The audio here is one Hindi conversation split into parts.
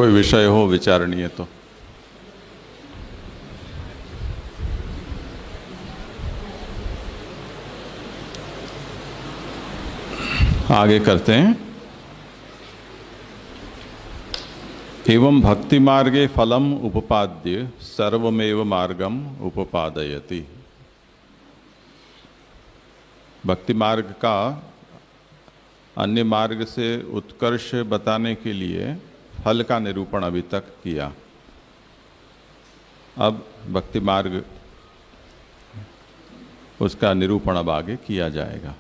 कोई विषय हो विचारणीय तो आगे करते हैं। एवं भक्ति मार्गे फलम उपपाद्य सर्वमेव मार्गम उपपादयति। भक्ति मार्ग का अन्य मार्ग से उत्कर्ष बताने के लिए फल का निरूपण अभी तक किया। अब भक्ति मार्ग उसका निरूपण अब आगे किया जाएगा।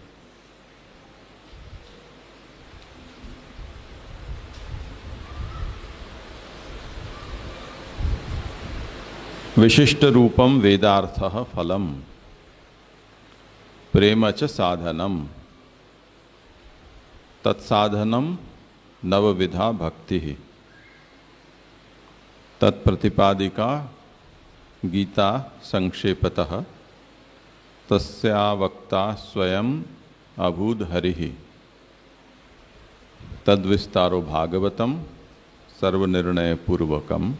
विशिष्ट रूपम वेदार्थः फलम प्रेम च साधनम तत्साधनम नवविधा भक्ति तत्प्रतिपादिका गीता संक्षेपतः तस्या वक्ता स्वयं अभूद हरिः तद्विस्तारो भागवतम सर्वनिर्णय पूर्वकम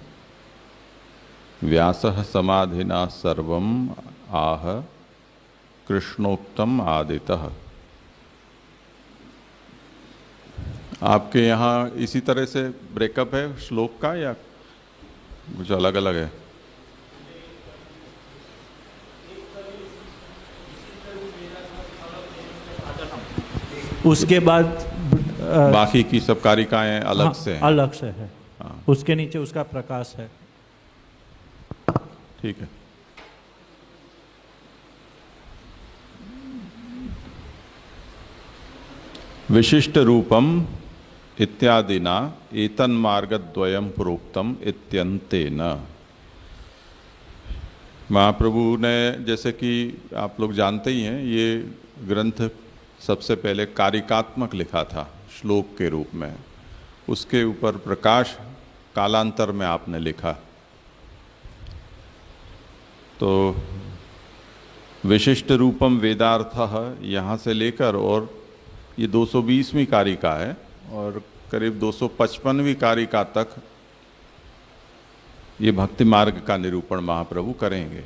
व्यासः समाधिना सर्वम आह कृष्णोक्तम आदितः। आपके यहाँ इसी तरह से ब्रेकअप है श्लोक का या कुछ अलग अलग है? उसके बाद बाकी की सब कारिकाएं अलग हाँ, से हैं। अलग से है। हाँ। उसके नीचे उसका प्रकाश है। ठीक है। विशिष्ट रूपम इत्यादिना एतन मार्गद्वयम प्रोक्तम इत्यंतेन। महाप्रभु ने, जैसे कि आप लोग जानते ही हैं, ये ग्रंथ सबसे पहले कारिकात्मक लिखा था श्लोक के रूप में। उसके ऊपर प्रकाश कालांतर में आपने लिखा। तो विशिष्ट रूपम वेदार्थः यहाँ से लेकर, और ये 220वीं कारिका है और करीब 255वीं कारिका तक ये भक्ति मार्ग का निरूपण महाप्रभु करेंगे।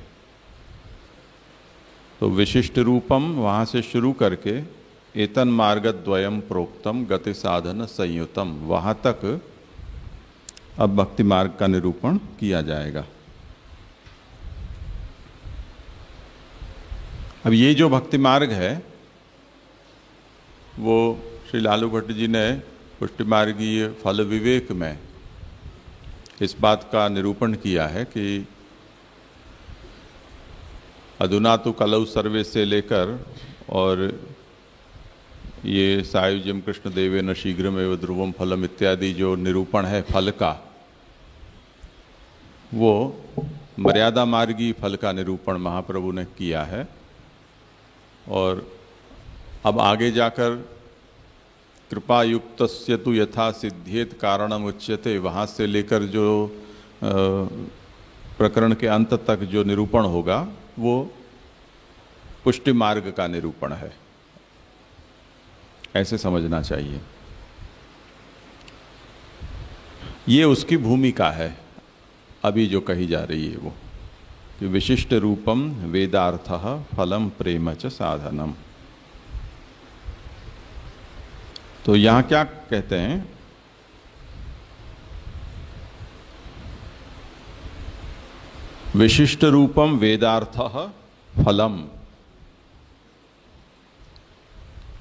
तो विशिष्ट रूपम वहाँ से शुरू करके एतन मार्गद्वयम प्रोक्तम गति साधन संयुतम, वहाँ तक अब भक्ति मार्ग का निरूपण किया जाएगा। अब ये जो भक्ति मार्ग है वो श्री लालू भट्ट जी ने पुष्टि मार्गीय फल विवेक में इस बात का निरूपण किया है कि अधुना तो कलौ सर्वे से लेकर और ये सायुज्यम कृष्ण देवेन शीघ्रमेव ध्रुवम फलम इत्यादि जो निरूपण है फल का, वो मर्यादा मार्गी फल का निरूपण महाप्रभु ने किया है। और अब आगे जाकर कृपा युक्तस्य तु यथा सिद्ध्येत कारणम उच्यते, वहाँ से लेकर जो प्रकरण के अंत तक जो निरूपण होगा वो पुष्टि मार्ग का निरूपण है, ऐसे समझना चाहिए। ये उसकी भूमिका है अभी जो कही जा रही है वो, कि विशिष्ट रूपम वेदार्थः फलम प्रेम च साधनम। तो यहाँ क्या कहते हैं? विशिष्ट रूपम वेदार्थः फलम,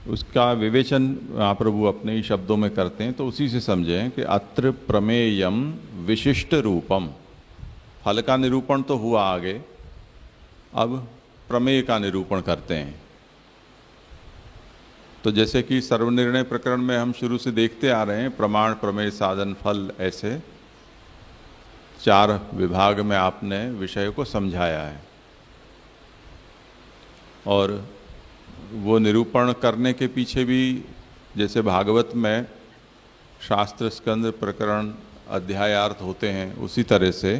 उसका विवेचन महाप्रभु अपने ही शब्दों में करते हैं। तो उसी से समझें कि अत्र प्रमेयम विशिष्ट रूपम, फल का निरूपण तो हुआ आगे, अब प्रमेय का निरूपण करते हैं। तो जैसे कि सर्वनिर्णय प्रकरण में हम शुरू से देखते आ रहे हैं, प्रमाण प्रमेय साधन फल, ऐसे 4 विभाग में आपने विषय को समझाया है। और वो निरूपण करने के पीछे भी, जैसे भागवत में शास्त्र स्कंद प्रकरण अध्यायार्थ होते हैं, उसी तरह से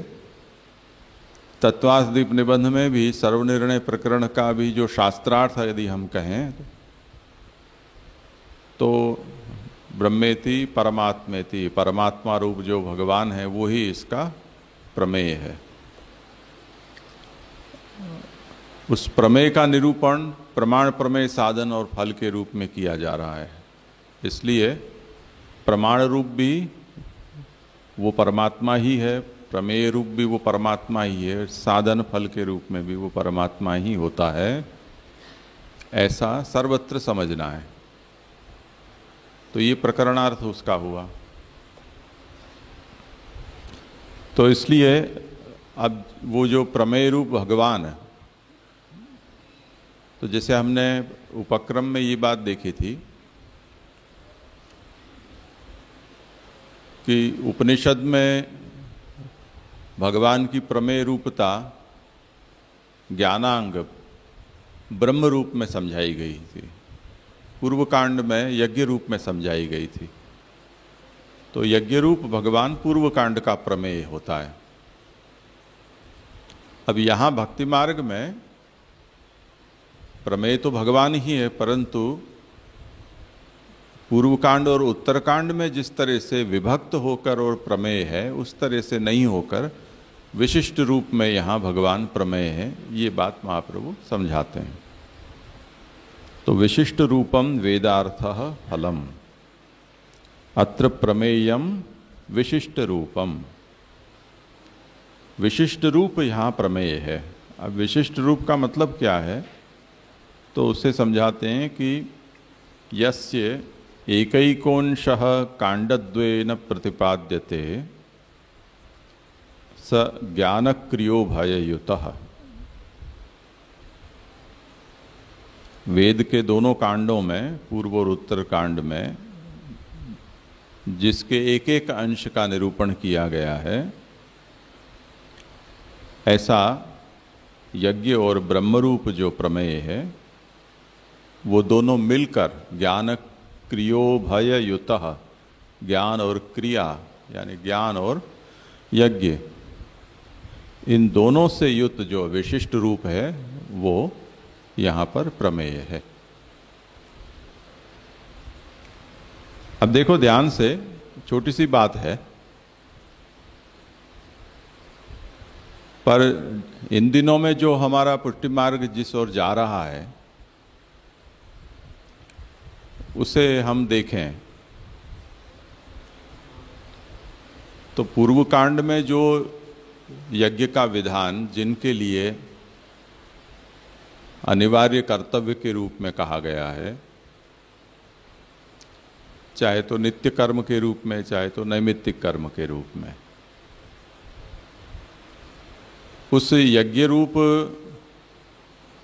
तत्वासदीप निबंध में भी सर्वनिर्णय प्रकरण का भी जो शास्त्रार्थ है यदि हम कहें, तो ब्रह्मेति परमात्मेति, परमात्मा रूप जो भगवान है वो ही इसका प्रमेय है। उस प्रमेय का निरूपण प्रमाण प्रमेय साधन और फल के रूप में किया जा रहा है। इसलिए प्रमाण रूप भी वो परमात्मा ही है, प्रमेय रूप भी वो परमात्मा ही है, साधन फल के रूप में भी वो परमात्मा ही होता है, ऐसा सर्वत्र समझना है। तो ये प्रकरणार्थ उसका हुआ। तो इसलिए अब वो जो प्रमेय रूप भगवान है, तो जैसे हमने उपक्रम में ये बात देखी थी कि उपनिषद में भगवान की प्रमेय रूपता ज्ञानांग ब्रह्म रूप में समझाई गई थी, पूर्व कांड में यज्ञ रूप में समझाई गई थी। तो यज्ञ रूप भगवान पूर्व कांड का प्रमेय होता है। अब यहाँ भक्ति मार्ग में प्रमेय तो भगवान ही है, परंतु पूर्व कांड और उत्तर कांड में जिस तरह से विभक्त होकर और प्रमेय है, उस तरह से नहीं होकर विशिष्ट रूप में यहाँ भगवान प्रमेय है, ये बात महाप्रभु समझाते हैं। तो विशिष्ट रूपम वेदार्थः फलम, अत्र प्रमेयम विशिष्ट रूपम। विशिष्ट रूप यहाँ प्रमेय है। अब विशिष्ट रूप का मतलब क्या है, तो उसे समझाते हैं कि यस्य एकैकोंशः कांडद्वयेन प्रतिपाद्यते स ज्ञानक्रियो भययुतः। वेद के दोनों कांडों में, पूर्व और उत्तर कांड में, जिसके एक एक अंश का निरूपण किया गया है, ऐसा यज्ञ और ब्रह्मरूप जो प्रमेय है, वो दोनों मिलकर ज्ञान क्रियो भय युतः, ज्ञान और क्रिया यानी ज्ञान और यज्ञ, इन दोनों से युक्त जो विशिष्ट रूप है वो यहाँ पर प्रमेय है। अब देखो ध्यान से, छोटी सी बात है, पर इन दिनों में जो हमारा पुष्टि मार्ग जिस ओर जा रहा है उसे हम देखें तो पूर्व कांड में जो यज्ञ का विधान जिनके लिए अनिवार्य कर्तव्य के रूप में कहा गया है, चाहे तो नित्य कर्म के रूप में, चाहे तो नैमित्तिक कर्म के रूप में, उस यज्ञ रूप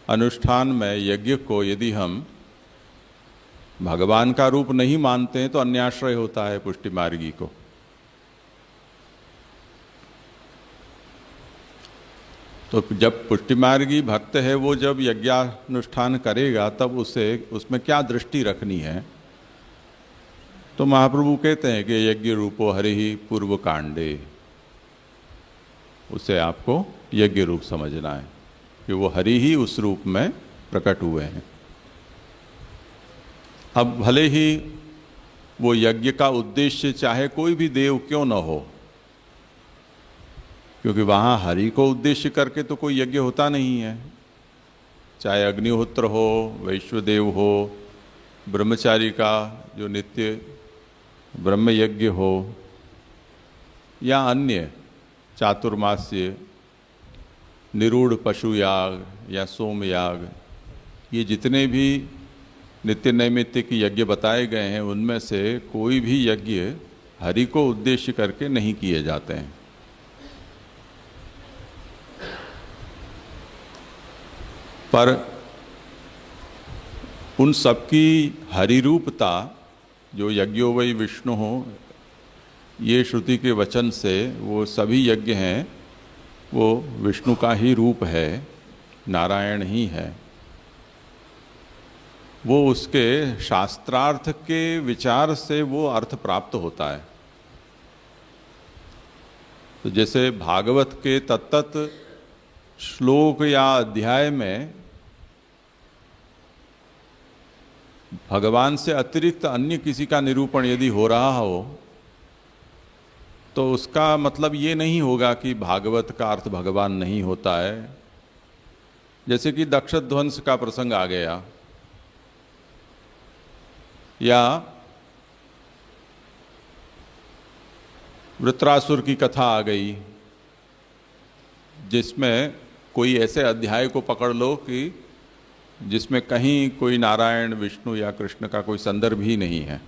अनुष्ठान में यज्ञ को यदि हम भगवान का रूप नहीं मानते हैं तो अन्याश्रय होता है पुष्टि मार्गी को। तो जब पुष्टि मार्गी भक्त है वो जब यज्ञानुष्ठान करेगा तब उसे उसमें क्या दृष्टि रखनी है, तो महाप्रभु कहते हैं कि यज्ञ रूपो हरि ही पूर्व कांडे, उसे आपको यज्ञ रूप समझना है कि वो हरि ही उस रूप में प्रकट हुए हैं। अब भले ही वो यज्ञ का उद्देश्य चाहे कोई भी देव क्यों न हो, क्योंकि वहाँ हरि को उद्देश्य करके तो कोई यज्ञ होता नहीं है, चाहे अग्निहोत्र हो, वैश्वदेव हो, ब्रह्मचारी का जो नित्य ब्रह्म यज्ञ हो, या अन्य चातुर्मास्य निरूढ़ पशु याग या सोम याग, ये जितने भी नित्य नैमित्तिक यज्ञ बताए गए हैं उनमें से कोई भी यज्ञ हरि को उद्देश्य करके नहीं किए जाते हैं। पर उन सबकी हरि रूपता जो यज्ञो वै विष्णु हो, ये श्रुति के वचन से वो सभी यज्ञ हैं वो विष्णु का ही रूप है, नारायण ही है, वो उसके शास्त्रार्थ के विचार से वो अर्थ प्राप्त होता है। तो जैसे भागवत के तत्त श्लोक या अध्याय में भगवान से अतिरिक्त अन्य किसी का निरूपण यदि हो रहा हो तो उसका मतलब ये नहीं होगा कि भागवत का अर्थ भगवान नहीं होता है। जैसे कि दक्षध्वंस का प्रसंग आ गया, या वृत्रासुर की कथा आ गई, जिसमें कोई ऐसे अध्याय को पकड़ लो कि जिसमें कहीं कोई नारायण, विष्णु या कृष्ण का कोई संदर्भ ही नहीं है,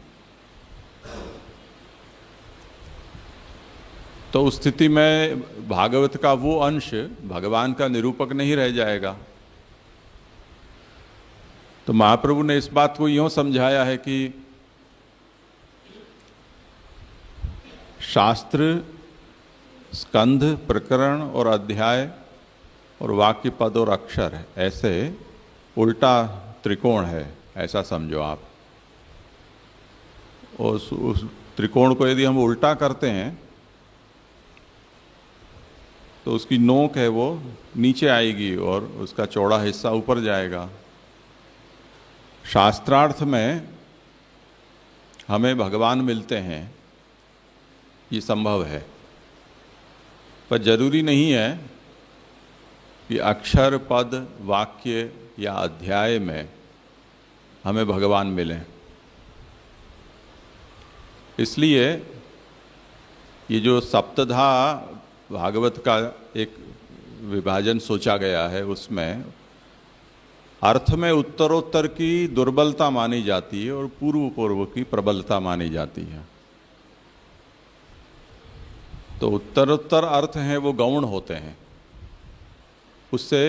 तो उस स्थिति में भागवत का वो अंश भगवान का निरूपक नहीं रह जाएगा। तो महाप्रभु ने इस बात को यूं समझाया है कि शास्त्र, स्कंध, प्रकरण और अध्याय और वाक्य, पद और अक्षर है, ऐसे उल्टा त्रिकोण है, ऐसा समझो आप। और उस त्रिकोण को यदि हम उल्टा करते हैं तो उसकी नोक है वो नीचे आएगी और उसका चौड़ा हिस्सा ऊपर जाएगा। शास्त्रार्थ में हमें भगवान मिलते हैं, ये संभव है, पर जरूरी नहीं है कि अक्षर, पद, वाक्य या अध्याय में हमें भगवान मिलें। इसलिए ये जो सप्तधा भागवत का एक विभाजन सोचा गया है, उसमें अर्थ में उत्तरोत्तर की दुर्बलता मानी जाती है और पूर्व पूर्व की प्रबलता मानी जाती है। तो उत्तरोत्तर अर्थ हैं वो गौण होते हैं, उससे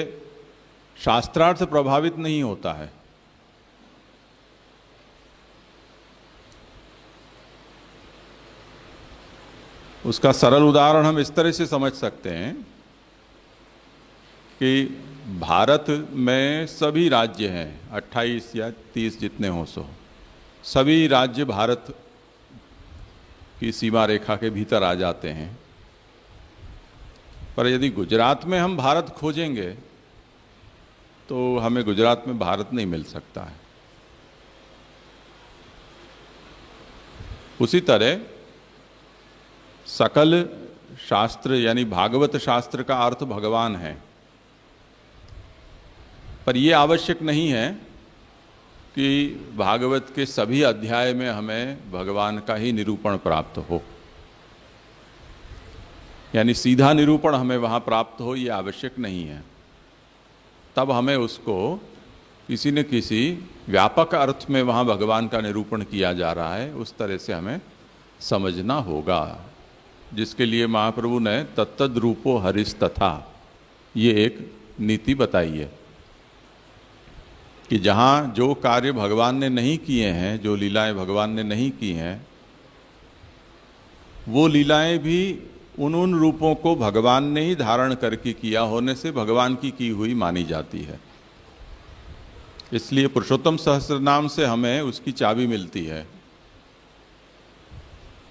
शास्त्रार्थ प्रभावित नहीं होता है। उसका सरल उदाहरण हम इस तरह से समझ सकते हैं कि भारत में सभी राज्य हैं, 28 या 30 जितने हो सो, सभी राज्य भारत की सीमा रेखा के भीतर आ जाते हैं। पर यदि गुजरात में हम भारत खोजेंगे तो हमें गुजरात में भारत नहीं मिल सकता है। उसी तरह सकल शास्त्र यानी भागवत शास्त्र का अर्थ भगवान है, पर यह आवश्यक नहीं है कि भागवत के सभी अध्याय में हमें भगवान का ही निरूपण प्राप्त हो, यानी सीधा निरूपण हमें वहाँ प्राप्त हो, ये आवश्यक नहीं है। तब हमें उसको किसी न किसी व्यापक अर्थ में वहाँ भगवान का निरूपण किया जा रहा है, उस तरह से हमें समझना होगा, जिसके लिए महाप्रभु ने तत्तद रूपो हरिस तथा ये एक नीति बताई है कि जहाँ जो कार्य भगवान ने नहीं किए हैं, जो लीलाएं भगवान ने नहीं की हैं, वो लीलाएं भी उन रूपों को भगवान ने ही धारण करके किया होने से भगवान की हुई मानी जाती है। इसलिए पुरुषोत्तम सहस्रनाम से हमें उसकी चाबी मिलती है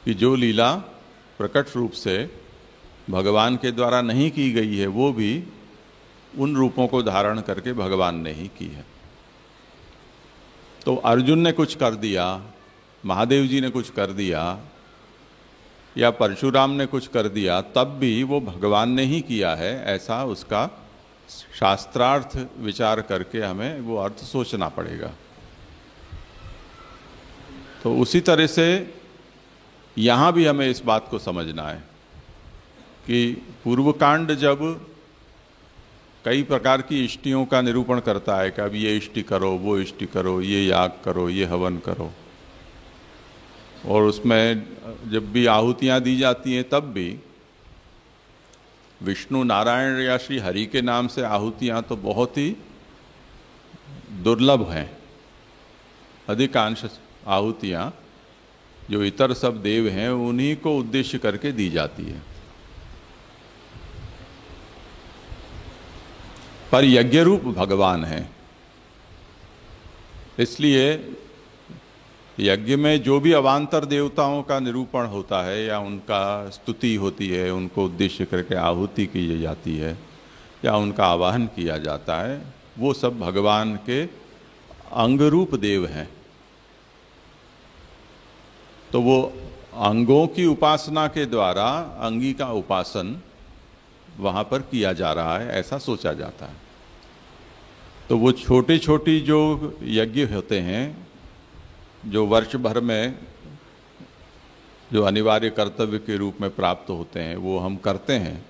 कि जो लीला प्रकट रूप से भगवान के द्वारा नहीं की गई है, वो भी उन रूपों को धारण करके भगवान ने ही की है। तो अर्जुन ने कुछ कर दिया, महादेव जी ने कुछ कर दिया, या परशुराम ने कुछ कर दिया, तब भी वो भगवान ने ही किया है, ऐसा उसका शास्त्रार्थ विचार करके हमें वो अर्थ सोचना पड़ेगा। तो उसी तरह से यहाँ भी हमें इस बात को समझना है कि पूर्वकांड जब कई प्रकार की इष्टियों का निरूपण करता है कि अब ये इष्टि करो, वो इष्टि करो, ये याग करो, ये हवन करो, और उसमें जब भी आहुतियाँ दी जाती हैं तब भी विष्णु, नारायण या श्री हरि के नाम से आहुतियाँ तो बहुत ही दुर्लभ हैं। अधिकांश आहुतियाँ जो इतर सब देव हैं उन्हीं को उद्देश्य करके दी जाती है। पर यज्ञ रूप भगवान है, इसलिए यज्ञ में जो भी अवान्तर देवताओं का निरूपण होता है या उनका स्तुति होती है, उनको उद्देश्य करके आहुति की जाती है या उनका आवाहन किया जाता है, वो सब भगवान के अंग रूप देव हैं। तो वो अंगों की उपासना के द्वारा अंगी का उपासन वहाँ पर किया जा रहा है, ऐसा सोचा जाता है। तो वो छोटी छोटी जो यज्ञ होते हैं, जो वर्ष भर में जो अनिवार्य कर्तव्य के रूप में प्राप्त होते हैं, वो हम करते हैं।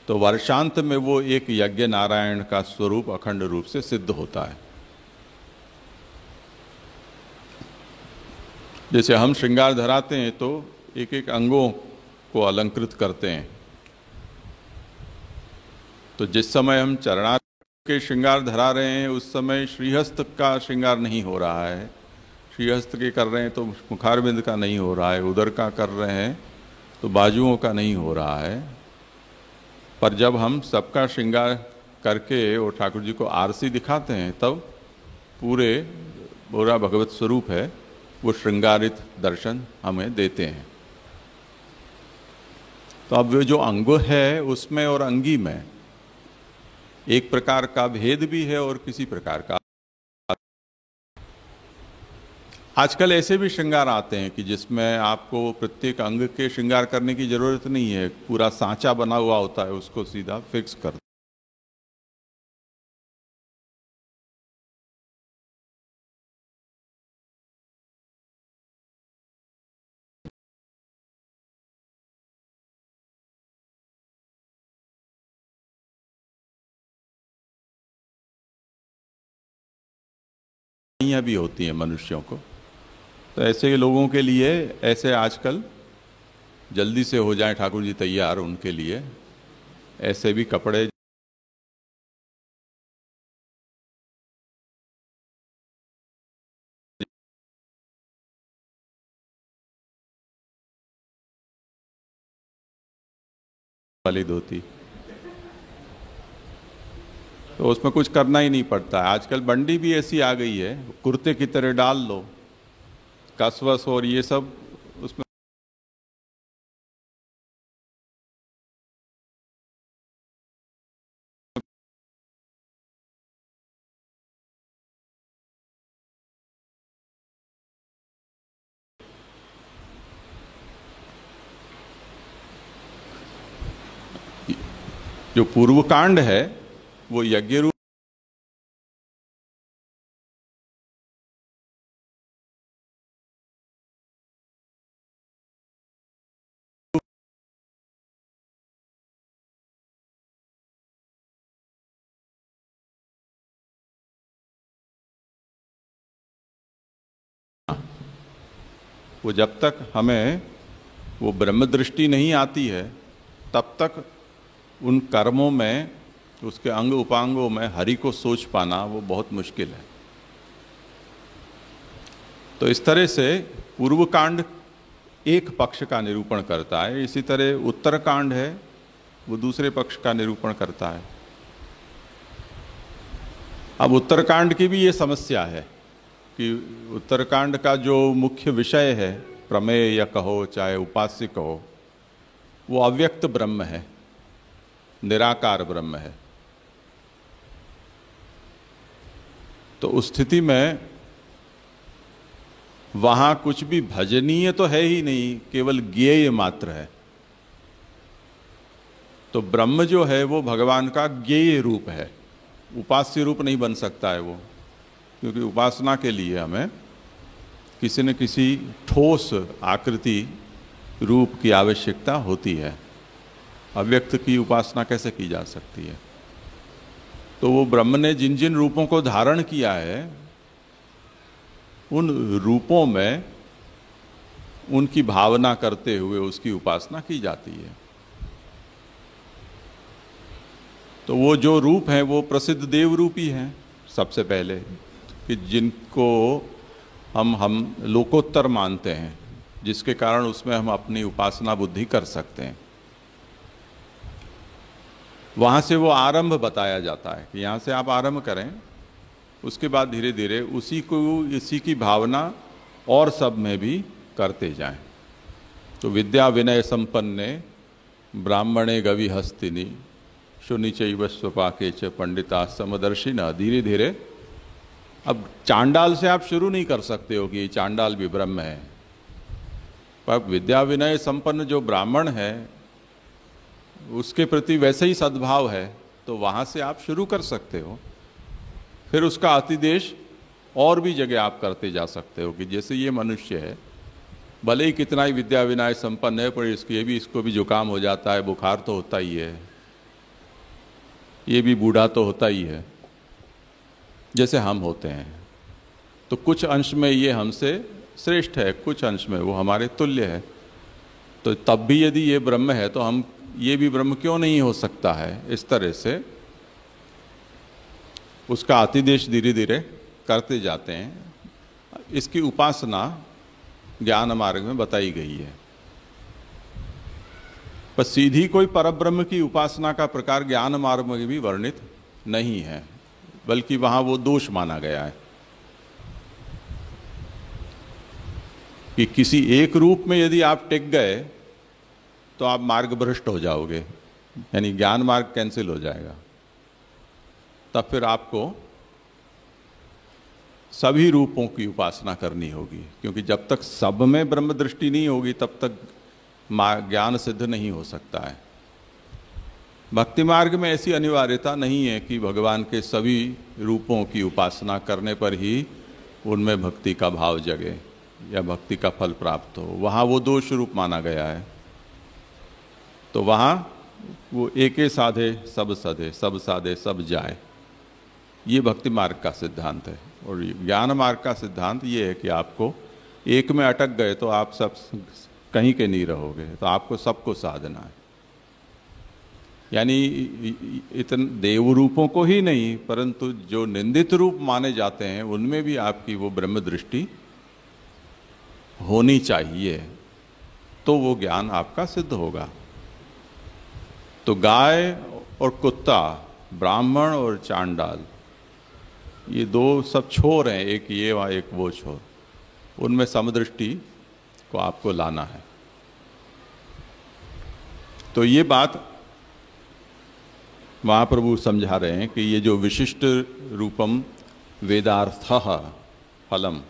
तो वर्षांत में वो एक यज्ञ नारायण का स्वरूप अखंड रूप से सिद्ध होता है। जैसे हम श्रृंगार धराते हैं तो एक एक अंगों को अलंकृत करते हैं। तो जिस समय हम चरणार्थ के श्रृंगार धरा रहे हैं उस समय श्रीहस्त का श्रृंगार नहीं हो रहा है, श्रीहस्त के कर रहे हैं तो मुखारविंद का नहीं हो रहा है, उदर का कर रहे हैं तो बाजुओं का नहीं हो रहा है। पर जब हम सबका श्रृंगार करके और ठाकुर जी को आरसी दिखाते हैं तब पूरा भगवत स्वरूप है वो श्रृंगारित दर्शन हमें देते हैं। तो अब वो जो अंग है उसमें और अंगी में एक प्रकार का भेद भी है और किसी प्रकार का। आजकल ऐसे भी श्रृंगार आते हैं कि जिसमें आपको प्रत्येक अंग के श्रृंगार करने की जरूरत नहीं है, पूरा सांचा बना हुआ होता है, उसको सीधा फिक्स कर भी होती हैं मनुष्यों को। तो ऐसे लोगों के लिए ऐसे आजकल जल्दी से हो जाए ठाकुर जी तैयार, उनके लिए ऐसे भी कपड़े वाली धोती, तो उसमें कुछ करना ही नहीं पड़ता है। आजकल बंडी भी ऐसी आ गई है, कुर्ते की तरह डाल लो, कसवस और ये सब उसमें जो पूर्व कांड है वो यज्ञ रूप वो जब तक हमें वो ब्रह्म दृष्टि नहीं आती है तब तक उन कर्मों में, उसके अंग उपांगों में हरि को सोच पाना वो बहुत मुश्किल है। तो इस तरह से पूर्व कांड एक पक्ष का निरूपण करता है, इसी तरह उत्तर कांड है वो दूसरे पक्ष का निरूपण करता है। अब उत्तरकांड की भी ये समस्या है कि उत्तरकांड का जो मुख्य विषय है, प्रमेय या कहो चाहे उपास्य कहो, वो अव्यक्त ब्रह्म है, निराकार ब्रह्म है। तो उस स्थिति में वहां कुछ भी भजनीय तो है ही नहीं, केवल ज्ञेय मात्र है। तो ब्रह्म जो है वो भगवान का ज्ञेय रूप है, उपास्य रूप नहीं बन सकता है वो, क्योंकि उपासना के लिए हमें किसी न किसी ठोस आकृति रूप की आवश्यकता होती है। अव्यक्त की उपासना कैसे की जा सकती है? तो वो ब्रह्म ने जिन जिन रूपों को धारण किया है उन रूपों में उनकी भावना करते हुए उसकी उपासना की जाती है। तो वो जो रूप हैं वो प्रसिद्ध देव रूपी हैं सबसे पहले, कि जिनको हम लोकोत्तर मानते हैं, जिसके कारण उसमें हम अपनी उपासना बुद्धि कर सकते हैं। वहाँ से वो आरंभ बताया जाता है कि यहाँ से आप आरंभ करें, उसके बाद धीरे धीरे इसी की भावना और सब में भी करते जाएं। तो विद्या विनय संपन्ने ब्राह्मणे गवि हस्तिनी शुनिचैव स्वपाके च पंडिता समदर्शी न। धीरे धीरे, अब चांडाल से आप शुरू नहीं कर सकते हो कि चांडाल भी ब्रह्म है, पर विद्या विनय संपन्न जो ब्राह्मण है उसके प्रति वैसे ही सद्भाव है तो वहाँ से आप शुरू कर सकते हो, फिर उसका अतिदेश और भी जगह आप करते जा सकते हो कि जैसे ये मनुष्य है, भले ही कितना ही विद्या विनय संपन्न है पर इसको भी जुकाम हो जाता है, बुखार तो होता ही है, ये भी बूढ़ा तो होता ही है जैसे हम होते हैं। तो कुछ अंश में ये हमसे श्रेष्ठ है, कुछ अंश में वो हमारे तुल्य है। तो तब भी यदि ये ब्रह्म है तो हम ये भी ब्रह्म क्यों नहीं हो सकता है? इस तरह से उसका अतिदेश धीरे धीरे करते जाते हैं। इसकी उपासना ज्ञान मार्ग में बताई गई है। पर सीधी कोई परब्रह्म की उपासना का प्रकार ज्ञान मार्ग में भी वर्णित नहीं है, बल्कि वहां वो दोष माना गया है कि किसी एक रूप में यदि आप टिक गए तो आप मार्ग भ्रष्ट हो जाओगे, यानी ज्ञान मार्ग कैंसिल हो जाएगा। तब फिर आपको सभी रूपों की उपासना करनी होगी, क्योंकि जब तक सब में ब्रह्म दृष्टि नहीं होगी तब तक ज्ञान सिद्ध नहीं हो सकता है। भक्ति मार्ग में ऐसी अनिवार्यता नहीं है कि भगवान के सभी रूपों की उपासना करने पर ही उनमें भक्ति का भाव जगे या भक्ति का फल प्राप्त हो। वहाँ वो दोष रूप माना गया है, तो वहाँ वो एके साधे सब सधे, सब साधे सब जाए, ये भक्ति मार्ग का सिद्धांत है। और ज्ञान मार्ग का सिद्धांत ये है कि आपको एक में अटक गए तो आप सब कहीं के नहीं रहोगे, तो आपको सबको साधना है। यानी इतने देव रूपों को ही नहीं परंतु जो निंदित रूप माने जाते हैं उनमें भी आपकी वो ब्रह्म दृष्टि होनी चाहिए, तो वो ज्ञान आपका सिद्ध होगा। तो गाय और कुत्ता, ब्राह्मण और चांडाल, ये दो सब छोर हैं, एक ये व एक वो छोर, उनमें समदृष्टि को आपको लाना है। तो ये बात महाप्रभु समझा रहे हैं कि ये जो विशिष्ट रूपम वेदार्थः फलम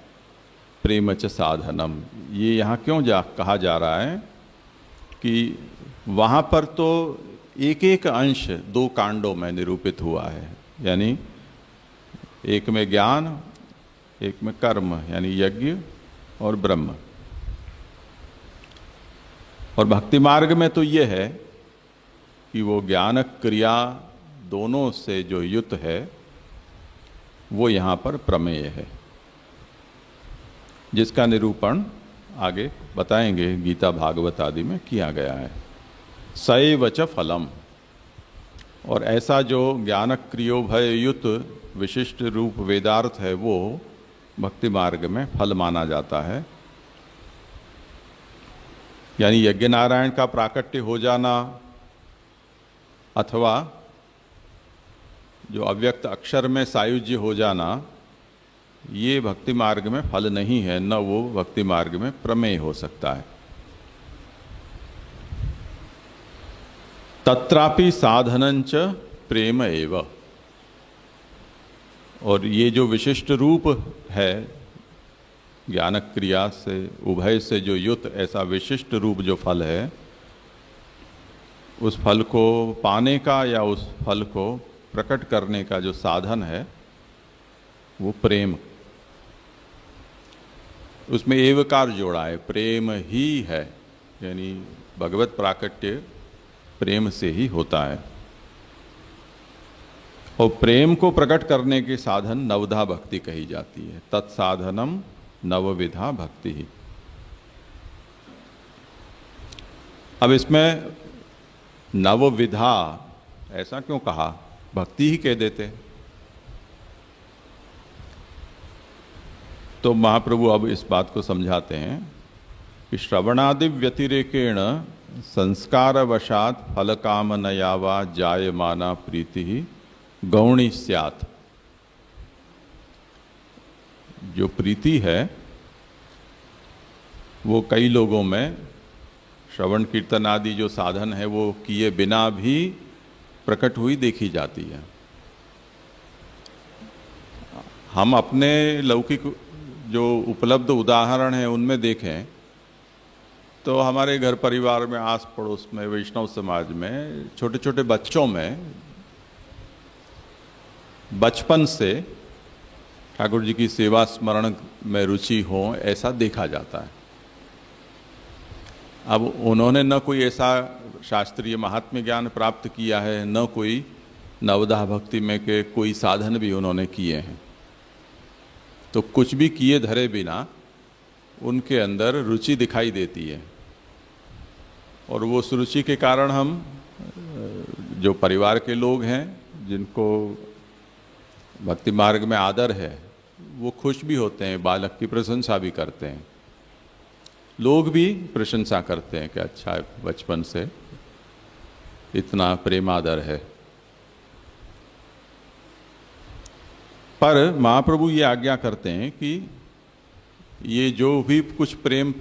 प्रेम च साधनम, ये यहाँ क्यों कहा जा रहा है कि वहाँ पर तो एक एक अंश दो कांडों में निरूपित हुआ है, यानी एक में ज्ञान, एक में कर्म, यानी यज्ञ और ब्रह्म। और भक्ति मार्ग में तो ये है कि वो ज्ञान क्रिया दोनों से जो युत है वो यहाँ पर प्रमेय है, जिसका निरूपण आगे बताएंगे गीता भागवत आदि में किया गया है। सैव च फलम, और ऐसा जो ज्ञान क्रियोभय युत विशिष्ट रूप वेदार्थ है वो भक्ति मार्ग में फल माना जाता है। यानी यज्ञ नारायण का प्राकट्य हो जाना अथवा जो अव्यक्त अक्षर में सायुज्य हो जाना, ये भक्ति मार्ग में फल नहीं है, न वो भक्ति मार्ग में प्रमेय हो सकता है। तत्रापि साधनंच प्रेम एव, और ये जो विशिष्ट रूप है ज्ञान क्रिया से उभय से जो युत ऐसा विशिष्ट रूप जो फल है, उस फल को पाने का या उस फल को प्रकट करने का जो साधन है वो प्रेम, उसमें एवकार जोड़ा है, प्रेम ही है, यानी भगवत प्राकट्य प्रेम से ही होता है। और प्रेम को प्रकट करने के साधन नवधा भक्ति कही जाती है। तत्साधनम नवविधा भक्ति ही। अब इसमें नवविधा ऐसा क्यों कहा? भक्ति ही कह देते। तो महाप्रभु अब इस बात को समझाते हैं कि श्रवणादि व्यतिरेकेण संस्कारवशात फल कामनया वा जायमाना प्रीति ही गौणी स्यात्। जो प्रीति है वो कई लोगों में श्रवण कीर्तन आदि जो साधन है वो किए बिना भी प्रकट हुई देखी जाती है। हम अपने लौकिक जो उपलब्ध उदाहरण हैं उनमें देखें तो हमारे घर परिवार में, आस पड़ोस में, वैष्णव समाज में छोटे छोटे बच्चों में बचपन से ठाकुर जी की सेवा स्मरण में रुचि हो, ऐसा देखा जाता है। अब उन्होंने न कोई ऐसा शास्त्रीय महात्म्य ज्ञान प्राप्त किया है, न कोई नवदा भक्ति में के कोई साधन भी उन्होंने किए हैं, तो कुछ भी किए धरे बिना उनके अंदर रुचि दिखाई देती है। और वो उस रुचि के कारण हम जो परिवार के लोग हैं, जिनको भक्ति मार्ग में आदर है, वो खुश भी होते हैं, बालक की प्रशंसा भी करते हैं, लोग भी प्रशंसा करते हैं कि अच्छा बचपन से इतना प्रेम आदर है। पर महाप्रभु ये आज्ञा करते हैं कि ये जो भी कुछ प्रेम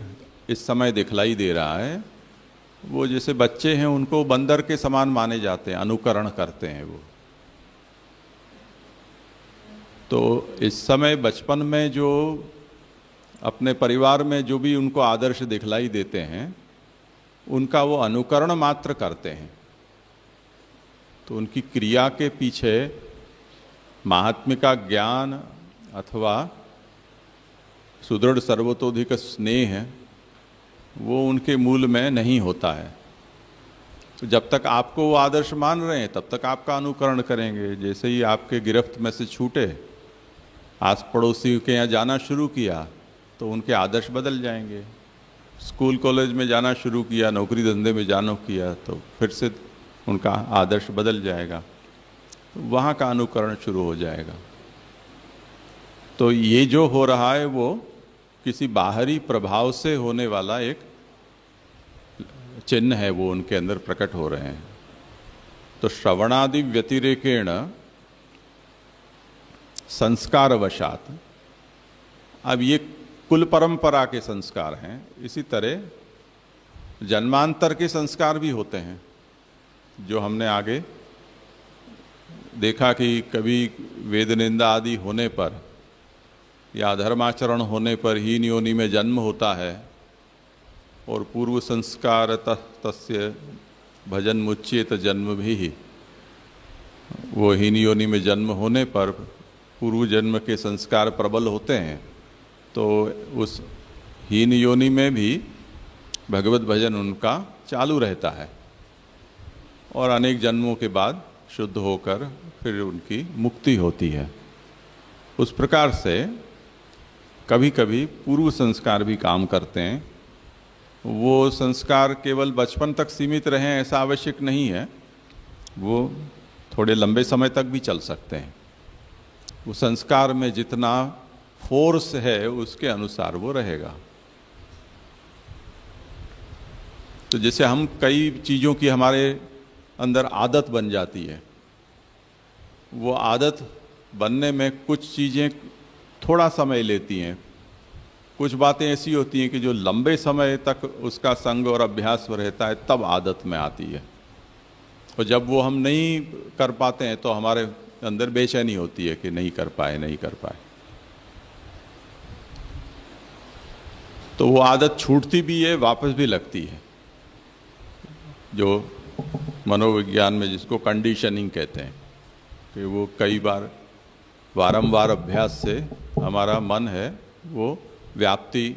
इस समय दिखलाई दे रहा है, वो जैसे बच्चे हैं उनको बंदर के समान माने जाते हैं, अनुकरण करते हैं वो। तो इस समय बचपन में जो अपने परिवार में जो भी उनको आदर्श दिखलाई देते हैं, उनका वो अनुकरण मात्र करते हैं। तो उनकी क्रिया के पीछे महात्म्य का ज्ञान अथवा सुदृढ़ सर्वतोधिक स्नेह है, वो उनके मूल में नहीं होता है। तो जब तक आपको वो आदर्श मान रहे हैं, तब तक आपका अनुकरण करेंगे। जैसे ही आपके गिरफ्त में से छूटे, आस पड़ोसी के यहाँ जाना शुरू किया, तो उनके आदर्श बदल जाएंगे। स्कूल कॉलेज में जाना शुरू किया, नौकरी धंधे में जाना किया, तो फिर से उनका आदर्श बदल जाएगा, तो वहाँ का अनुकरण शुरू हो जाएगा। तो ये जो हो रहा है वो किसी बाहरी प्रभाव से होने वाला एक चिन्ह है, वो उनके अंदर प्रकट हो रहे हैं। तो श्रवणादि व्यतिरेकेण संस्कारवशात, अब ये कुल परंपरा के संस्कार हैं, इसी तरह जन्मांतर के संस्कार भी होते हैं, जो हमने आगे देखा कि कभी वेद निंदा आदि होने पर या धर्माचरण होने पर हीन योनि में जन्म होता है, और पूर्व संस्कार तस्य भजन मुच्येत जन्म भी, वो हीन योनि में जन्म होने पर पूर्व जन्म के संस्कार प्रबल होते हैं, तो उस हीन योनि में भी भगवत भजन उनका चालू रहता है, और अनेक जन्मों के बाद शुद्ध होकर फिर उनकी मुक्ति होती है। उस प्रकार से कभी कभी पूर्व संस्कार भी काम करते हैं। वो संस्कार केवल बचपन तक सीमित रहें ऐसा आवश्यक नहीं है, वो थोड़े लंबे समय तक भी चल सकते हैं। वो संस्कार में जितना फोर्स है उसके अनुसार वो रहेगा। तो जैसे हम कई चीज़ों की हमारे अंदर आदत बन जाती है, वो आदत बनने में कुछ चीज़ें थोड़ा समय लेती हैं, कुछ बातें ऐसी होती हैं कि जो लंबे समय तक उसका संग और अभ्यास रहता है, तब आदत में आती है। और जब वो हम नहीं कर पाते हैं तो हमारे अंदर बेचैनी होती है कि नहीं कर पाए। तो वो आदत छूटती भी है, वापस भी लगती है, जो मनोविज्ञान में जिसको कंडीशनिंग कहते हैं, कि वो कई बार बारंबार अभ्यास से हमारा मन है वो व्याप्ति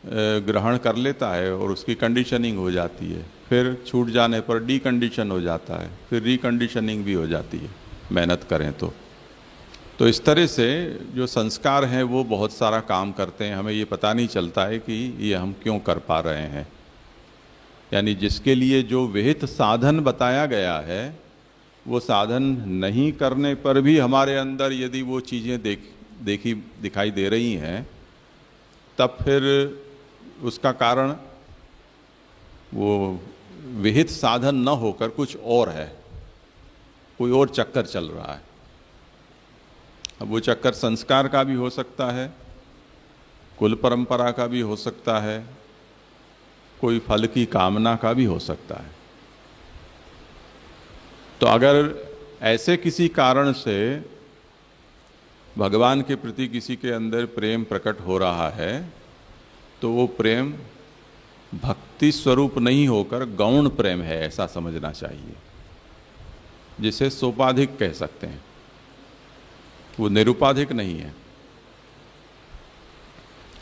ग्रहण कर लेता है और उसकी कंडीशनिंग हो जाती है। फिर छूट जाने पर डीकंडीशन हो जाता है, फिर रिकंडीशनिंग भी हो जाती है, मेहनत करें तो इस तरह से जो संस्कार हैं वो बहुत सारा काम करते हैं। हमें ये पता नहीं चलता है कि ये हम क्यों कर पा रहे हैं। यानी जिसके लिए जो विहित साधन बताया गया है, वो साधन नहीं करने पर भी हमारे अंदर यदि वो चीज़ें दिखाई दे रही हैं, तब फिर उसका कारण वो विहित साधन न होकर कुछ और है, कोई और चक्कर चल रहा है। अब वो चक्कर संस्कार का भी हो सकता है, कुल परंपरा का भी हो सकता है, कोई फल की कामना का भी हो सकता है। तो अगर ऐसे किसी कारण से भगवान के प्रति किसी के अंदर प्रेम प्रकट हो रहा है, तो वो प्रेम भक्ति स्वरूप नहीं होकर गौण प्रेम है, ऐसा समझना चाहिए, जिसे सोपाधिक कह सकते हैं, वो निरुपाधिक नहीं है।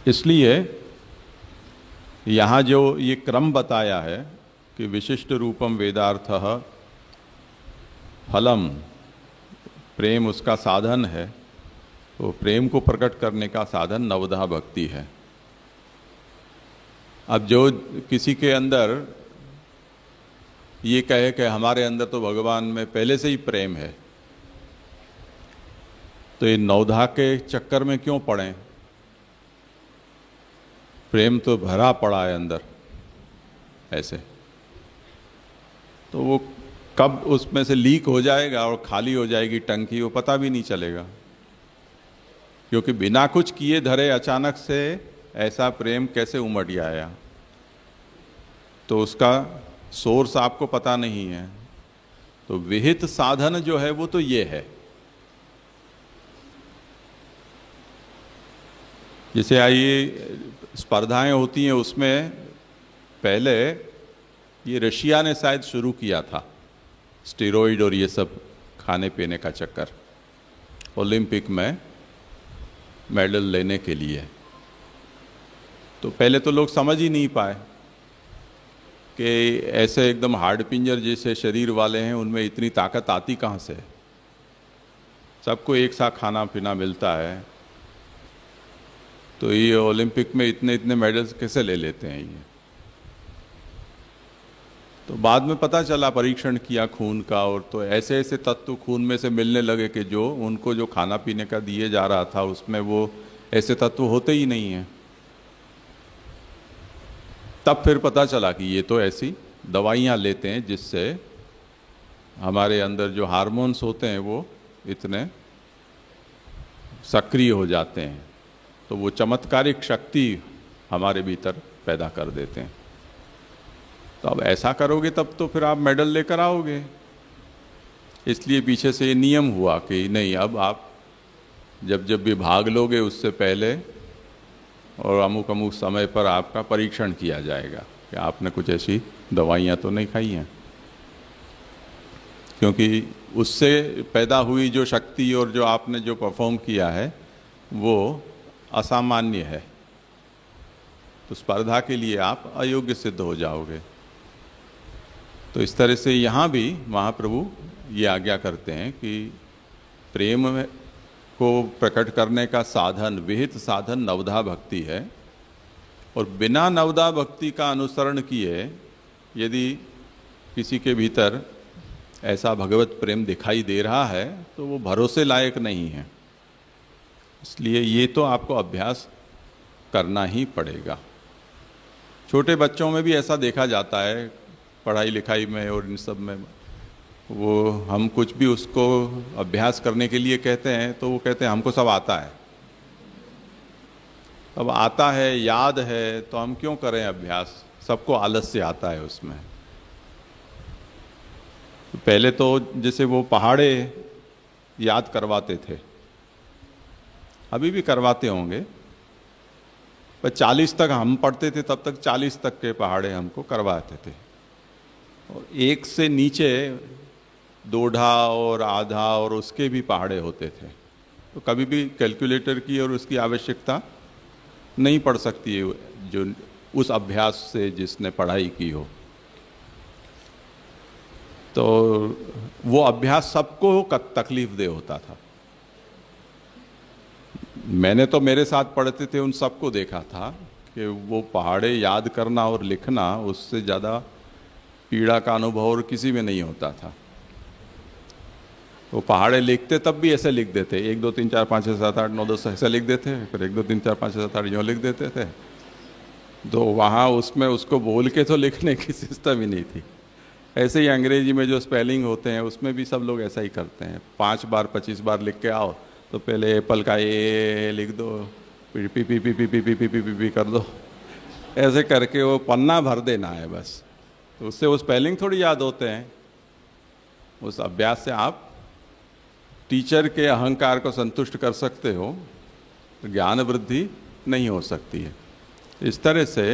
इसलिए यहाँ जो ये क्रम बताया है कि विशिष्ट रूपम वेदार्थः फलम, प्रेम उसका साधन है, तो प्रेम को प्रकट करने का साधन नवधा भक्ति है। अब जो किसी के अंदर ये कहे कि हमारे अंदर तो भगवान में पहले से ही प्रेम है, तो ये नवधा के चक्कर में क्यों पड़े? प्रेम तो भरा पड़ा है अंदर ऐसे, तो वो कब उसमें से लीक हो जाएगा और खाली हो जाएगी टंकी, वो पता भी नहीं चलेगा। क्योंकि बिना कुछ किए धरे अचानक से ऐसा प्रेम कैसे उमड़ आया, तो उसका सोर्स आपको पता नहीं है। तो विहित साधन जो है वो तो ये है। जैसे आइए स्पर्धाएं होती हैं, उसमें पहले ये रशिया ने शायद शुरू किया था स्टेरॉइड और ये सब खाने पीने का चक्कर, ओलंपिक में मेडल लेने के लिए। तो पहले तो लोग समझ ही नहीं पाए कि ऐसे एकदम हार्ड पिंजर जैसे शरीर वाले हैं, उनमें इतनी ताकत आती कहाँ से? सबको एक साथ खाना पीना मिलता है, तो ये ओलंपिक में इतने इतने मेडल्स कैसे ले लेते हैं ये? तो बाद में पता चला, परीक्षण किया खून का, और तो ऐसे ऐसे तत्व खून में से मिलने लगे कि जो उनको जो खाना पीने का दिए जा रहा था उसमें वो ऐसे तत्व होते ही नहीं हैं। तब फिर पता चला कि ये तो ऐसी दवाइयाँ लेते हैं जिससे हमारे अंदर जो हार्मोन्स होते हैं वो इतने सक्रिय हो जाते हैं, तो वो चमत्कारिक शक्ति हमारे भीतर पैदा कर देते हैं। तो अब ऐसा करोगे तब तो फिर आप मेडल लेकर आओगे। इसलिए पीछे से ये नियम हुआ कि नहीं, अब आप जब जब भी भाग लोगे उससे पहले और अमुक अमुक समय पर आपका परीक्षण किया जाएगा कि आपने कुछ ऐसी दवाइयाँ तो नहीं खाई हैं, क्योंकि उससे पैदा हुई जो शक्ति और जो आपने जो परफॉर्म किया है वो असामान्य है। तो स्पर्धा के लिए आप अयोग्य सिद्ध हो जाओगे। तो इस तरह से यहाँ भी महाप्रभु ये आज्ञा करते हैं कि प्रेम को प्रकट करने का साधन, विहित साधन नवधा भक्ति है, और बिना नवधा भक्ति का अनुसरण किए यदि किसी के भीतर ऐसा भगवत प्रेम दिखाई दे रहा है तो वो भरोसे लायक नहीं है। इसलिए ये तो आपको अभ्यास करना ही पड़ेगा। छोटे बच्चों में भी ऐसा देखा जाता है, पढ़ाई लिखाई में और इन सब में, वो हम कुछ भी उसको अभ्यास करने के लिए कहते हैं तो वो कहते हैं हमको सब आता है। अब आता है, याद है, तो हम क्यों करें अभ्यास? सबको आलस्य आता है उसमें। तो पहले तो जैसे वो पहाड़े याद करवाते थे, अभी भी करवाते होंगे, पर 40 तक हम पढ़ते थे, तब तक 40 तक के पहाड़े हमको करवाते थे, और एक से नीचे दोढ़ा और आधा और उसके भी पहाड़े होते थे। तो कभी भी कैलकुलेटर की और उसकी आवश्यकता नहीं पड़ सकती है जो उस अभ्यास से जिसने पढ़ाई की हो। तो वो अभ्यास सबको तकलीफ दे होता था। मैंने तो मेरे साथ पढ़ते थे उन सबको देखा था कि वो पहाड़े याद करना और लिखना, उससे ज़्यादा पीड़ा का अनुभव और किसी में नहीं होता था। वो पहाड़े लिखते तब भी ऐसे लिख देते, 1 2 3 4 5 6 7 8 9 10 ऐसे लिख देते, फिर 1 2 3 4 5 6 7 8 यूँ लिख देते थे। तो वहाँ उसमें उसको बोल के तो लिखने की सिस्टम ही नहीं थी। ऐसे ही अंग्रेजी में जो स्पेलिंग होते हैं उसमें भी सब लोग ऐसा ही करते हैं, 5 बार 25 बार लिख के आओ तो पहले एप्पल का ए लिख दो, P P P P P P P P P P कर दो, ऐसे करके वो पन्ना भर देना है बस। तो उससे वो स्पेलिंग थोड़ी याद होते हैं। उस अभ्यास से आप टीचर के अहंकार को संतुष्ट कर सकते हो, तो ज्ञान वृद्धि नहीं हो सकती है। इस तरह से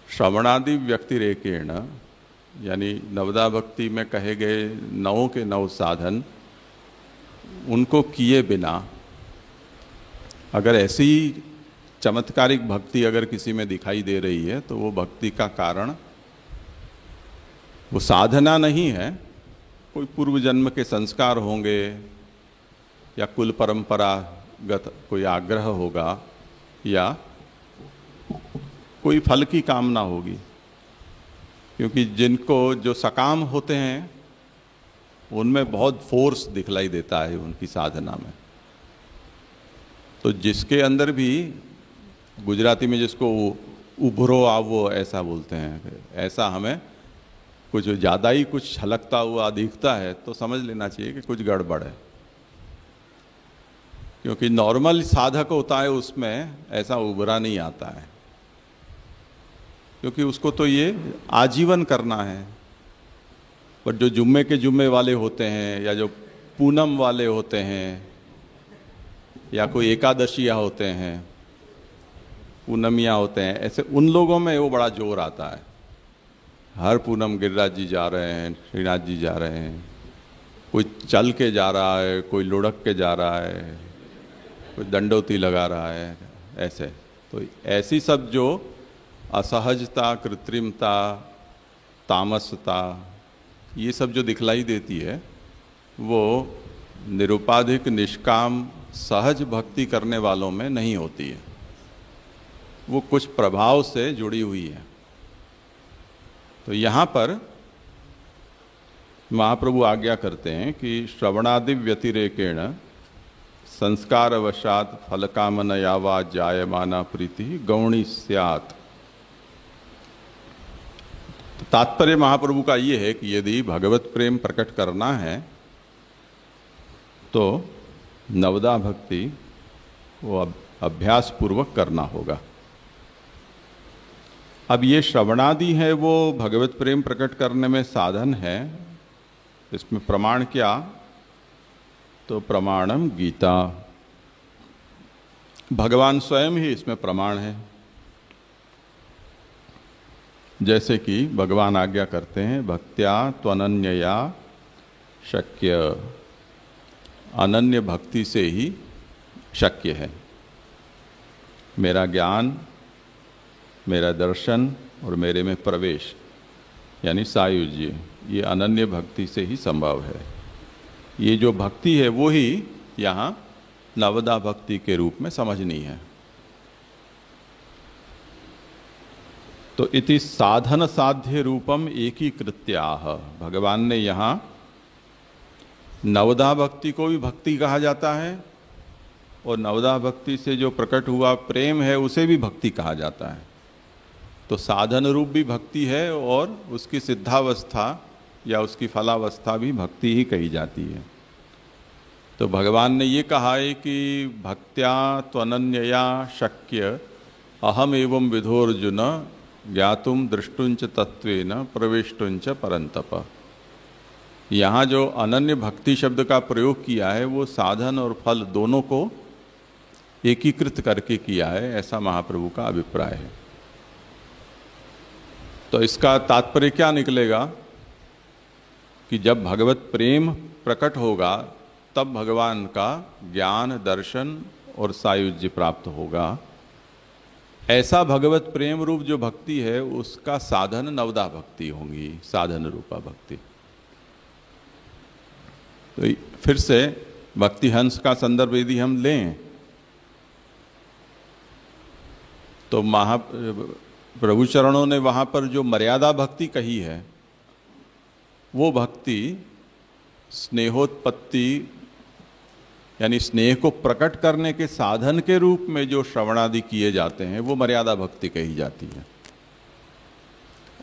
श्रवणादि व्यक्तिरेकेण, यानी नवदा भक्ति में कहे गए 9 के 9 साधन उनको किए बिना अगर ऐसी चमत्कारिक भक्ति अगर किसी में दिखाई दे रही है तो वो भक्ति का कारण वो साधना नहीं है, कोई पूर्व जन्म के संस्कार होंगे या कुल परंपरागत कोई आग्रह होगा या कोई फल की कामना होगी। क्योंकि जिनको जो सकाम होते हैं उनमें बहुत फोर्स दिखलाई देता है उनकी साधना में। तो जिसके अंदर भी, गुजराती में जिसको उभरो आवो ऐसा बोलते हैं, ऐसा हमें कुछ ज़्यादा ही कुछ छलकता हुआ दिखता है तो समझ लेना चाहिए कि कुछ गड़बड़ है। क्योंकि नॉर्मल साधक होता है उसमें ऐसा उभरा नहीं आता है, क्योंकि उसको तो ये आजीवन करना है। पर जो जुम्मे के जुम्मे वाले होते हैं या जो पूनम वाले होते हैं या कोई एकादशियाँ होते हैं, पूनमियाँ होते हैं, ऐसे उन लोगों में वो बड़ा जोर आता है। हर पूनम गिरिराज जी जा रहे हैं, श्रीनाथ जी जा रहे हैं, कोई चल के जा रहा है, कोई लुढ़क के जा रहा है, कोई दंडोती लगा रहा है, ऐसे। तो ऐसी सब जो असहजता, कृत्रिमता, तामसता, ये सब जो दिखलाई देती है वो निरुपाधिक निष्काम सहज भक्ति करने वालों में नहीं होती है, वो कुछ प्रभाव से जुड़ी हुई है। तो यहाँ पर महाप्रभु आज्ञा करते हैं कि श्रवणादि व्यतिरेकेण संस्कारवशात फलकामनया वा जायमाना प्रीति गौणी स्यात्। तात्पर्य महाप्रभु का ये है कि यदि भगवत प्रेम प्रकट करना है तो नवदा भक्ति वो अभ्यास पूर्वक करना होगा। अब ये श्रवणादि है वो भगवत प्रेम प्रकट करने में साधन है। इसमें प्रमाण क्या? तो प्रमाणम गीता, भगवान स्वयं ही इसमें प्रमाण है। जैसे कि भगवान आज्ञा करते हैं भक्त्या त्वनन्यया शक्य, अनन्य भक्ति से ही शक्य है। मेरा ज्ञान, मेरा दर्शन और मेरे में प्रवेश यानी सायुज्य, ये अनन्य भक्ति से ही संभव है। ये जो भक्ति है वो ही यहाँ नवदा भक्ति के रूप में समझनी है। तो इति साधन साध्य रूपम एकीकृत्याह, भगवान ने यहाँ नवदा भक्ति को भी भक्ति कहा जाता है और नवदा भक्ति से जो प्रकट हुआ प्रेम है उसे भी भक्ति कहा जाता है। तो साधन रूप भी भक्ति है और उसकी सिद्धावस्था या उसकी फलावस्था भी भक्ति ही कही जाती है। तो भगवान ने ये कहा है कि भक्त्या त्वनन्यया शक्य अहम एवं विधोर्जुन ज्ञातुम दृष्टुंच तत्वेन प्रवेष्टुंच परंतप। यहाँ जो अनन्य भक्ति शब्द का प्रयोग किया है वो साधन और फल दोनों को एकीकृत करके किया है, ऐसा महाप्रभु का अभिप्राय है। तो इसका तात्पर्य क्या निकलेगा कि जब भगवत प्रेम प्रकट होगा तब भगवान का ज्ञान, दर्शन और सायुज्य प्राप्त होगा। ऐसा भगवत प्रेम रूप जो भक्ति है उसका साधन नवदा भक्ति होंगी, साधन रूपा भक्ति। तो फिर से भक्ति हंस का संदर्भ यदि हम लें तो प्रभु चरणों ने वहाँ पर जो मर्यादा भक्ति कही है वो भक्ति स्नेहोत्पत्ति यानी स्नेह को प्रकट करने के साधन के रूप में जो श्रवणादि किए जाते हैं वो मर्यादा भक्ति कही जाती है।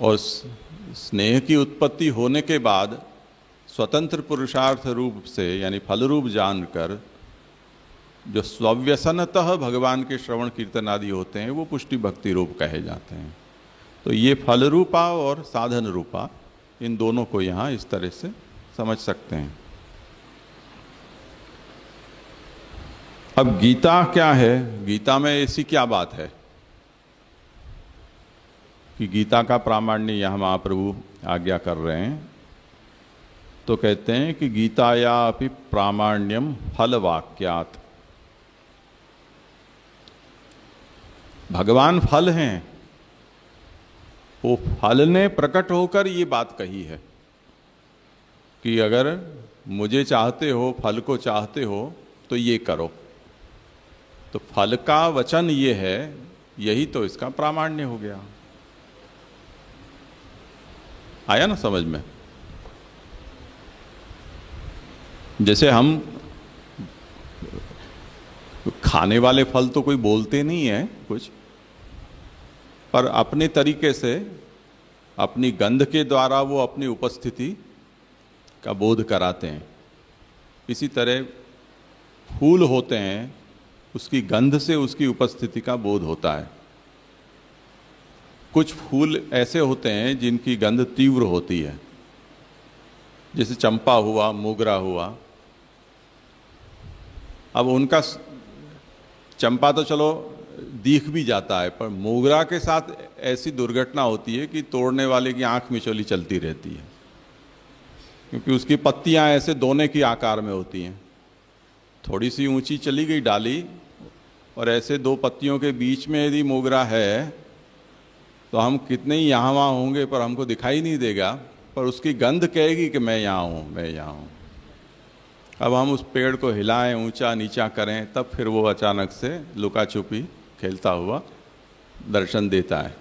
और स्नेह की उत्पत्ति होने के बाद स्वतंत्र पुरुषार्थ रूप से यानी फल रूप जानकर जो स्वव्यसनतः भगवान के श्रवण कीर्तन आदि होते हैं वो पुष्टि भक्ति रूप कहे जाते हैं। तो ये फल रूपा और साधन रूपा, इन दोनों को यहाँ इस तरह से समझ सकते हैं। अब गीता क्या है? गीता में ऐसी क्या बात है कि गीता का प्रामाण्य यहाँ महाप्रभु आज्ञा कर रहे हैं, तो कहते हैं कि गीताया अपि प्रामाण्यम फल वाक्यात। भगवान फल हैं, वो फल ने प्रकट होकर ये बात कही है कि अगर मुझे चाहते हो, फल को चाहते हो तो ये करो। तो फल का वचन ये है, यही तो इसका प्रामाण्य हो गया। आया ना समझ में? जैसे हम खाने वाले फल तो कोई बोलते नहीं है कुछ, पर अपने तरीके से अपनी गंध के द्वारा वो अपनी उपस्थिति का बोध कराते हैं। इसी तरह फूल होते हैं, उसकी गंध से उसकी उपस्थिति का बोध होता है। कुछ फूल ऐसे होते हैं जिनकी गंध तीव्र होती है, जैसे चंपा हुआ, मोगरा हुआ। अब उनका चंपा तो चलो दिख भी जाता है, पर मोगरा के साथ ऐसी दुर्घटना होती है कि तोड़ने वाले की आंख मिचौली चलती रहती है, क्योंकि उसकी पत्तियां ऐसे दोने की आकार में होती हैं। थोड़ी सी ऊंची चली गई डाली और ऐसे दो पत्तियों के बीच में यदि मोगरा है तो हम कितने ही यहाँ वहाँ होंगे पर हमको दिखाई नहीं देगा, पर उसकी गंध कहेगी कि मैं यहाँ हूँ, मैं यहाँ हूँ। अब हम उस पेड़ को हिलाएं, ऊंचा नीचा करें, तब फिर वो अचानक से लुका छुपी खेलता हुआ दर्शन देता है।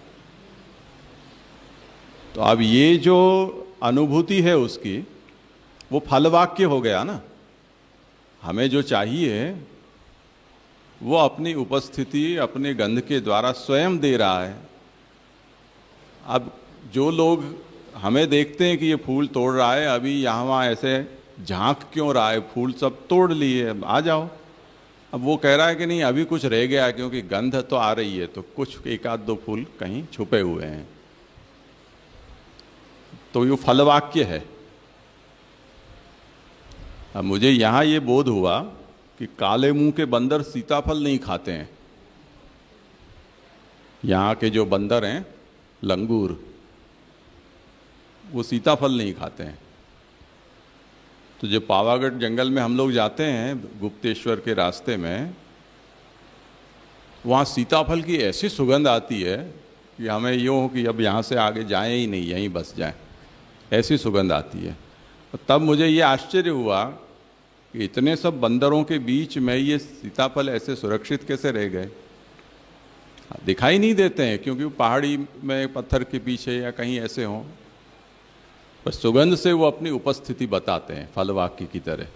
तो अब ये जो अनुभूति है उसकी, वो फल वाक्य हो गया ना। हमें जो चाहिए वो अपनी उपस्थिति अपने गंध के द्वारा स्वयं दे रहा है। अब जो लोग हमें देखते हैं कि ये फूल तोड़ रहा है, अभी यहाँ वहाँ ऐसे झांक क्यों रहा है, फूल सब तोड़ लिए, आ जाओ। अब वो कह रहा है कि नहीं अभी कुछ रह गया है, क्योंकि गंध तो आ रही है, तो कुछ एक आध दो फूल कहीं छुपे हुए हैं। तो ये फल वाक्य है। अब मुझे यहाँ ये बोध हुआ कि काले मुंह के बंदर सीताफल नहीं खाते हैं। यहाँ के जो बंदर हैं, लंगूर, वो सीताफल नहीं खाते हैं। तो जो पावागढ़ जंगल में हम लोग जाते हैं गुप्तेश्वर के रास्ते में, वहाँ सीताफल की ऐसी सुगंध आती है कि हमें यूँ हो कि अब यहाँ से आगे जाएं ही नहीं, यहीं बस जाएं, ऐसी सुगंध आती है। तब मुझे ये आश्चर्य हुआ कि इतने सब बंदरों के बीच में ये सीताफल ऐसे सुरक्षित कैसे रह गए। दिखाई नहीं देते हैं क्योंकि वो पहाड़ी में पत्थर के पीछे या कहीं ऐसे हों, पर सुगंध से वो अपनी उपस्थिति बताते हैं, फल वाक्य की तरह।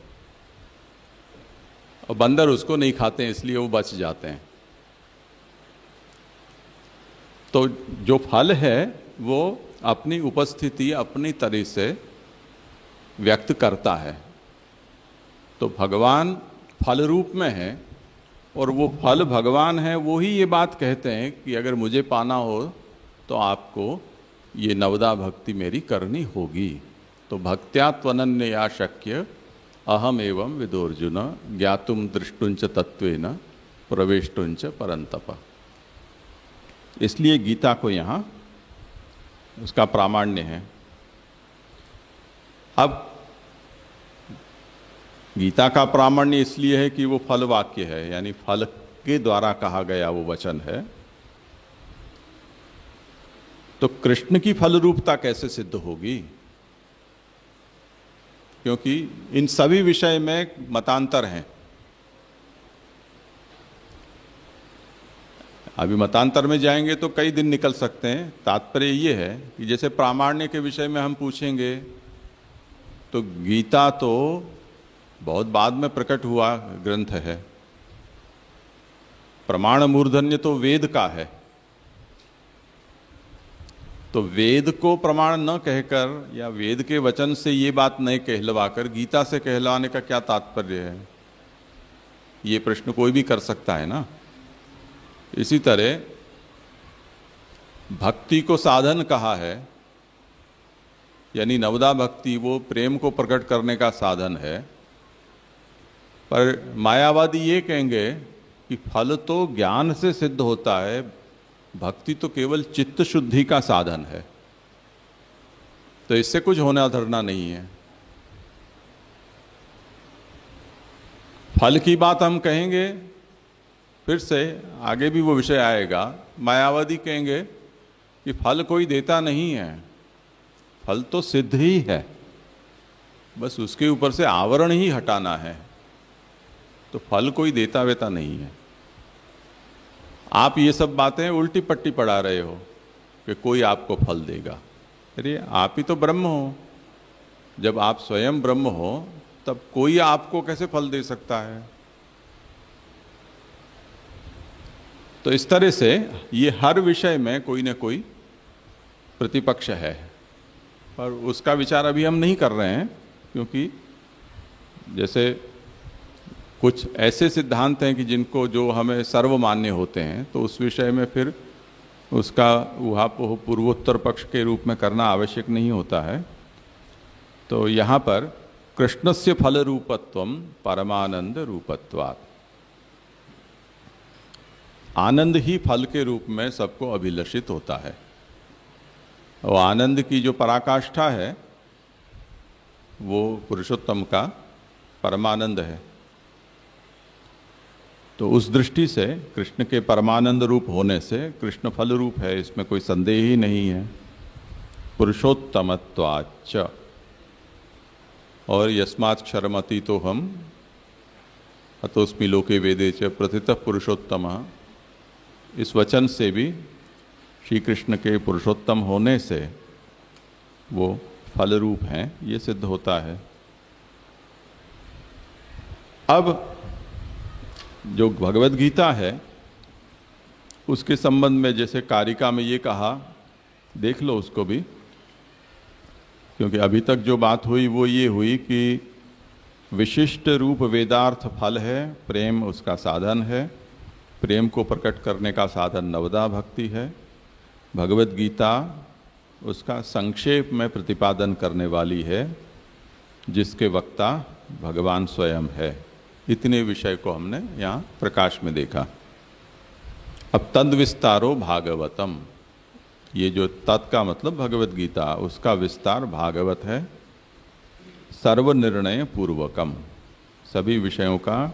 और बंदर उसको नहीं खाते हैं, इसलिए वो बच जाते हैं। तो जो फल है वो अपनी उपस्थिति अपनी तरह से व्यक्त करता है। तो भगवान फल रूप में है, और वो फल भगवान है, वो ही ये बात कहते हैं कि अगर मुझे पाना हो तो आपको ये नवदा भक्ति मेरी करनी होगी। तो भक्त्या त्वनन्य या शक्य अहम एवं विदोर्जुन ज्ञातुम दृष्टुंच तत्वेन प्रवेष्टुंच परंतप। इसलिए गीता को यहाँ उसका प्रामाण्य है। अब गीता का प्रामाण्य इसलिए है कि वो फल वाक्य है, यानी फल के द्वारा कहा गया वो वचन है। तो कृष्ण की फल रूपता कैसे सिद्ध होगी? क्योंकि इन सभी विषय में मतांतर हैं। अभी मतांतर में जाएंगे तो कई दिन निकल सकते हैं। तात्पर्य ये है कि जैसे प्रामाण्य के विषय में हम पूछेंगे तो गीता तो बहुत बाद में प्रकट हुआ ग्रंथ है। प्रमाण मूर्धन्य तो वेद का है। तो वेद को प्रमाण न कहकर या वेद के वचन से ये बात नहीं कहलवाकर गीता से कहलवाने का क्या तात्पर्य है? ये प्रश्न कोई भी कर सकता है ना। इसी तरह भक्ति को साधन कहा है, यानी नवदा भक्ति वो प्रेम को प्रकट करने का साधन है। पर मायावादी ये कहेंगे कि फल तो ज्ञान से सिद्ध होता है, भक्ति तो केवल चित्त शुद्धि का साधन है, तो इससे कुछ होना धरना नहीं है। फल की बात हम कहेंगे, फिर से आगे भी वो विषय आएगा। मायावादी कहेंगे कि फल कोई देता नहीं है, फल तो सिद्ध ही है, बस उसके ऊपर से आवरण ही हटाना है, तो फल कोई देता वेता नहीं है। आप ये सब बातें उल्टी पट्टी पढ़ा रहे हो कि कोई आपको फल देगा। अरे आप ही तो ब्रह्म हो, जब आप स्वयं ब्रह्म हो तब कोई आपको कैसे फल दे सकता है? तो इस तरह से ये हर विषय में कोई ना कोई प्रतिपक्ष है, पर उसका विचार अभी हम नहीं कर रहे हैं, क्योंकि जैसे कुछ ऐसे सिद्धांत हैं कि जिनको जो हमें सर्वमान्य होते हैं, तो उस विषय में फिर उसका ऊहापोह पूर्वोत्तर पक्ष के रूप में करना आवश्यक नहीं होता है। तो यहाँ पर कृष्णस्य फल रूपत्वम परमानंद रूपत्वात्, आनंद ही फल के रूप में सबको अभिलषित होता है, और आनंद की जो पराकाष्ठा है वो पुरुषोत्तम का परमानंद है। तो उस दृष्टि से कृष्ण के परमानंद रूप होने से कृष्ण फल रूप है, इसमें कोई संदेह ही नहीं है। पुरुषोत्तमत्वाच्च, और यस्मात्क्षरमति तो हम अतोस्मि लोके वेदे च प्रथितः पुरुषोत्तम, इस वचन से भी श्री कृष्ण के पुरुषोत्तम होने से वो फल रूप हैं, ये सिद्ध होता है। अब जो भगवत गीता है उसके संबंध में जैसे कारिका में ये कहा, देख लो उसको भी, क्योंकि अभी तक जो बात हुई वो ये हुई कि विशिष्ट रूप वेदार्थ फल है, प्रेम उसका साधन है, प्रेम को प्रकट करने का साधन नवदा भक्ति है। भगवत गीता उसका संक्षेप में प्रतिपादन करने वाली है, जिसके वक्ता भगवान स्वयं है। इतने विषय को हमने यहाँ प्रकाश में देखा। अब तद विस्तारो भागवतम, ये जो तत् का मतलब भगवत गीता, उसका विस्तार भागवत है। सर्वनिर्णय पूर्वकम, सभी विषयों का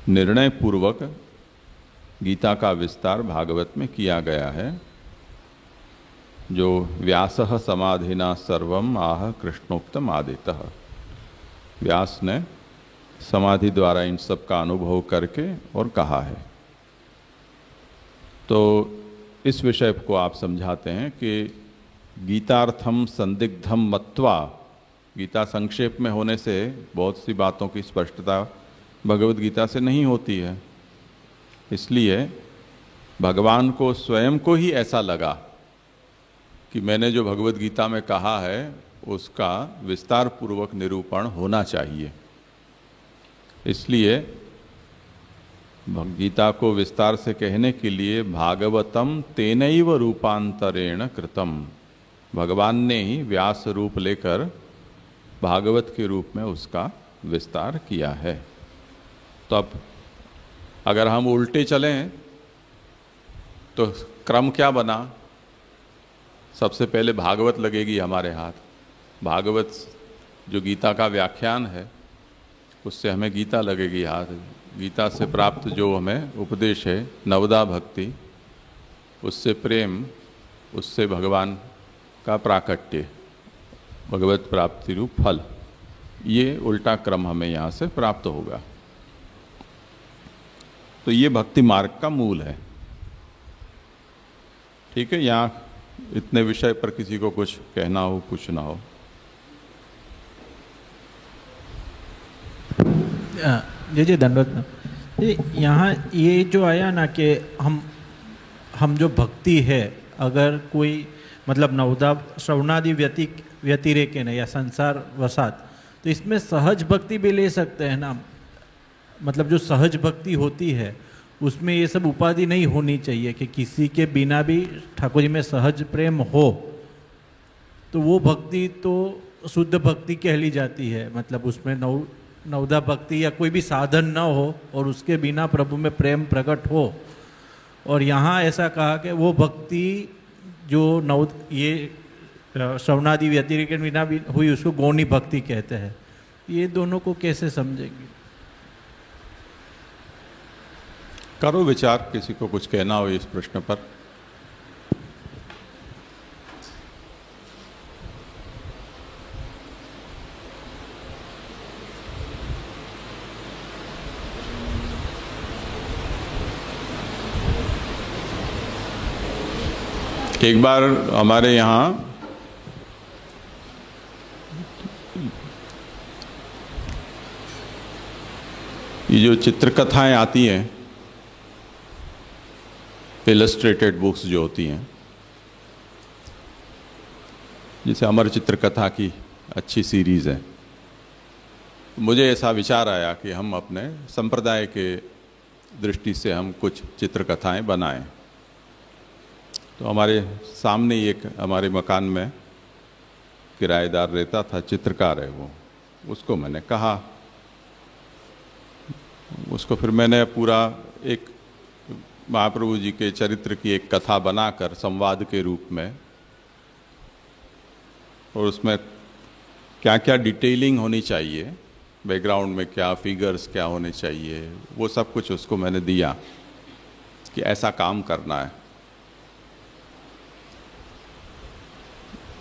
निर्णय पूर्वक गीता का विस्तार भागवत में किया गया है। जो व्यासः समाधिना सर्वम आह कृष्णोक्तम आदितः, व्यास ने समाधि द्वारा इन सब का अनुभव करके और कहा है। तो इस विषय को आप समझाते हैं कि गीतार्थम संदिग्धम मत्वा, गीता संक्षेप में होने से बहुत सी बातों की स्पष्टता भगवत गीता से नहीं होती है, इसलिए भगवान को स्वयं को ही ऐसा लगा कि मैंने जो भगवत गीता में कहा है उसका विस्तार पूर्वक निरूपण होना चाहिए। इसलिए गीता को विस्तार से कहने के लिए भागवतम तेनैव रूपांतरेण कृतम, भगवान ने ही व्यास रूप लेकर भागवत के रूप में उसका विस्तार किया है। तो अब अगर हम उल्टे चलें तो क्रम क्या बना? सबसे पहले भागवत लगेगी हमारे हाथ। भागवत जो गीता का व्याख्यान है उससे हमें गीता लगेगी हाथ। गीता से प्राप्त जो हमें उपदेश है नवदा भक्ति, उससे प्रेम, उससे भगवान का प्राकट्य, भगवत प्राप्ति रूप फल, ये उल्टा क्रम हमें यहाँ से प्राप्त होगा। तो ये भक्ति मार्ग का मूल है। ठीक है, यहाँ इतने विषय पर किसी को कुछ कहना हो, पूछना हो? जी दंडवत। यहाँ ये जो आया ना कि हम जो भक्ति है, अगर कोई मतलब नवदा श्रवणादि व्यतिरेक है ना, या संसार वसात, तो इसमें सहज भक्ति भी ले सकते हैं ना। मतलब जो सहज भक्ति होती है उसमें ये सब उपाधि नहीं होनी चाहिए कि किसी के बिना भी ठाकुर जी में सहज प्रेम हो, तो वो भक्ति तो शुद्ध भक्ति कह ली जाती है। मतलब उसमें नवदा भक्ति या कोई भी साधन न हो और उसके बिना प्रभु में प्रेम प्रकट हो, और यहाँ ऐसा कहा कि वो भक्ति जो ये श्रवणादि व्यतिरिक्त बिना भी हुई उसको गौणी भक्ति कहते हैं। ये दोनों को कैसे समझेंगे? करो विचार, किसी को कुछ कहना हो इस प्रश्न पर। एक बार हमारे यहाँ ये जो चित्रकथाएं आती हैं, इलस्ट्रेटेड बुक्स जो होती हैं, जैसे अमर चित्रकथा की अच्छी सीरीज़ है, मुझे ऐसा विचार आया कि हम अपने संप्रदाय के दृष्टि से हम कुछ चित्रकथाएं बनाएं। तो हमारे सामने ही एक हमारे मकान में किराएदार रहता था, चित्रकार है वो, उसको मैंने कहा, उसको फिर मैंने पूरा एक महाप्रभु जी के चरित्र की एक कथा बनाकर संवाद के रूप में, और उसमें क्या क्या डिटेलिंग होनी चाहिए, बैकग्राउंड में क्या फिगर्स क्या होने चाहिए, वो सब कुछ उसको मैंने दिया कि ऐसा काम करना है।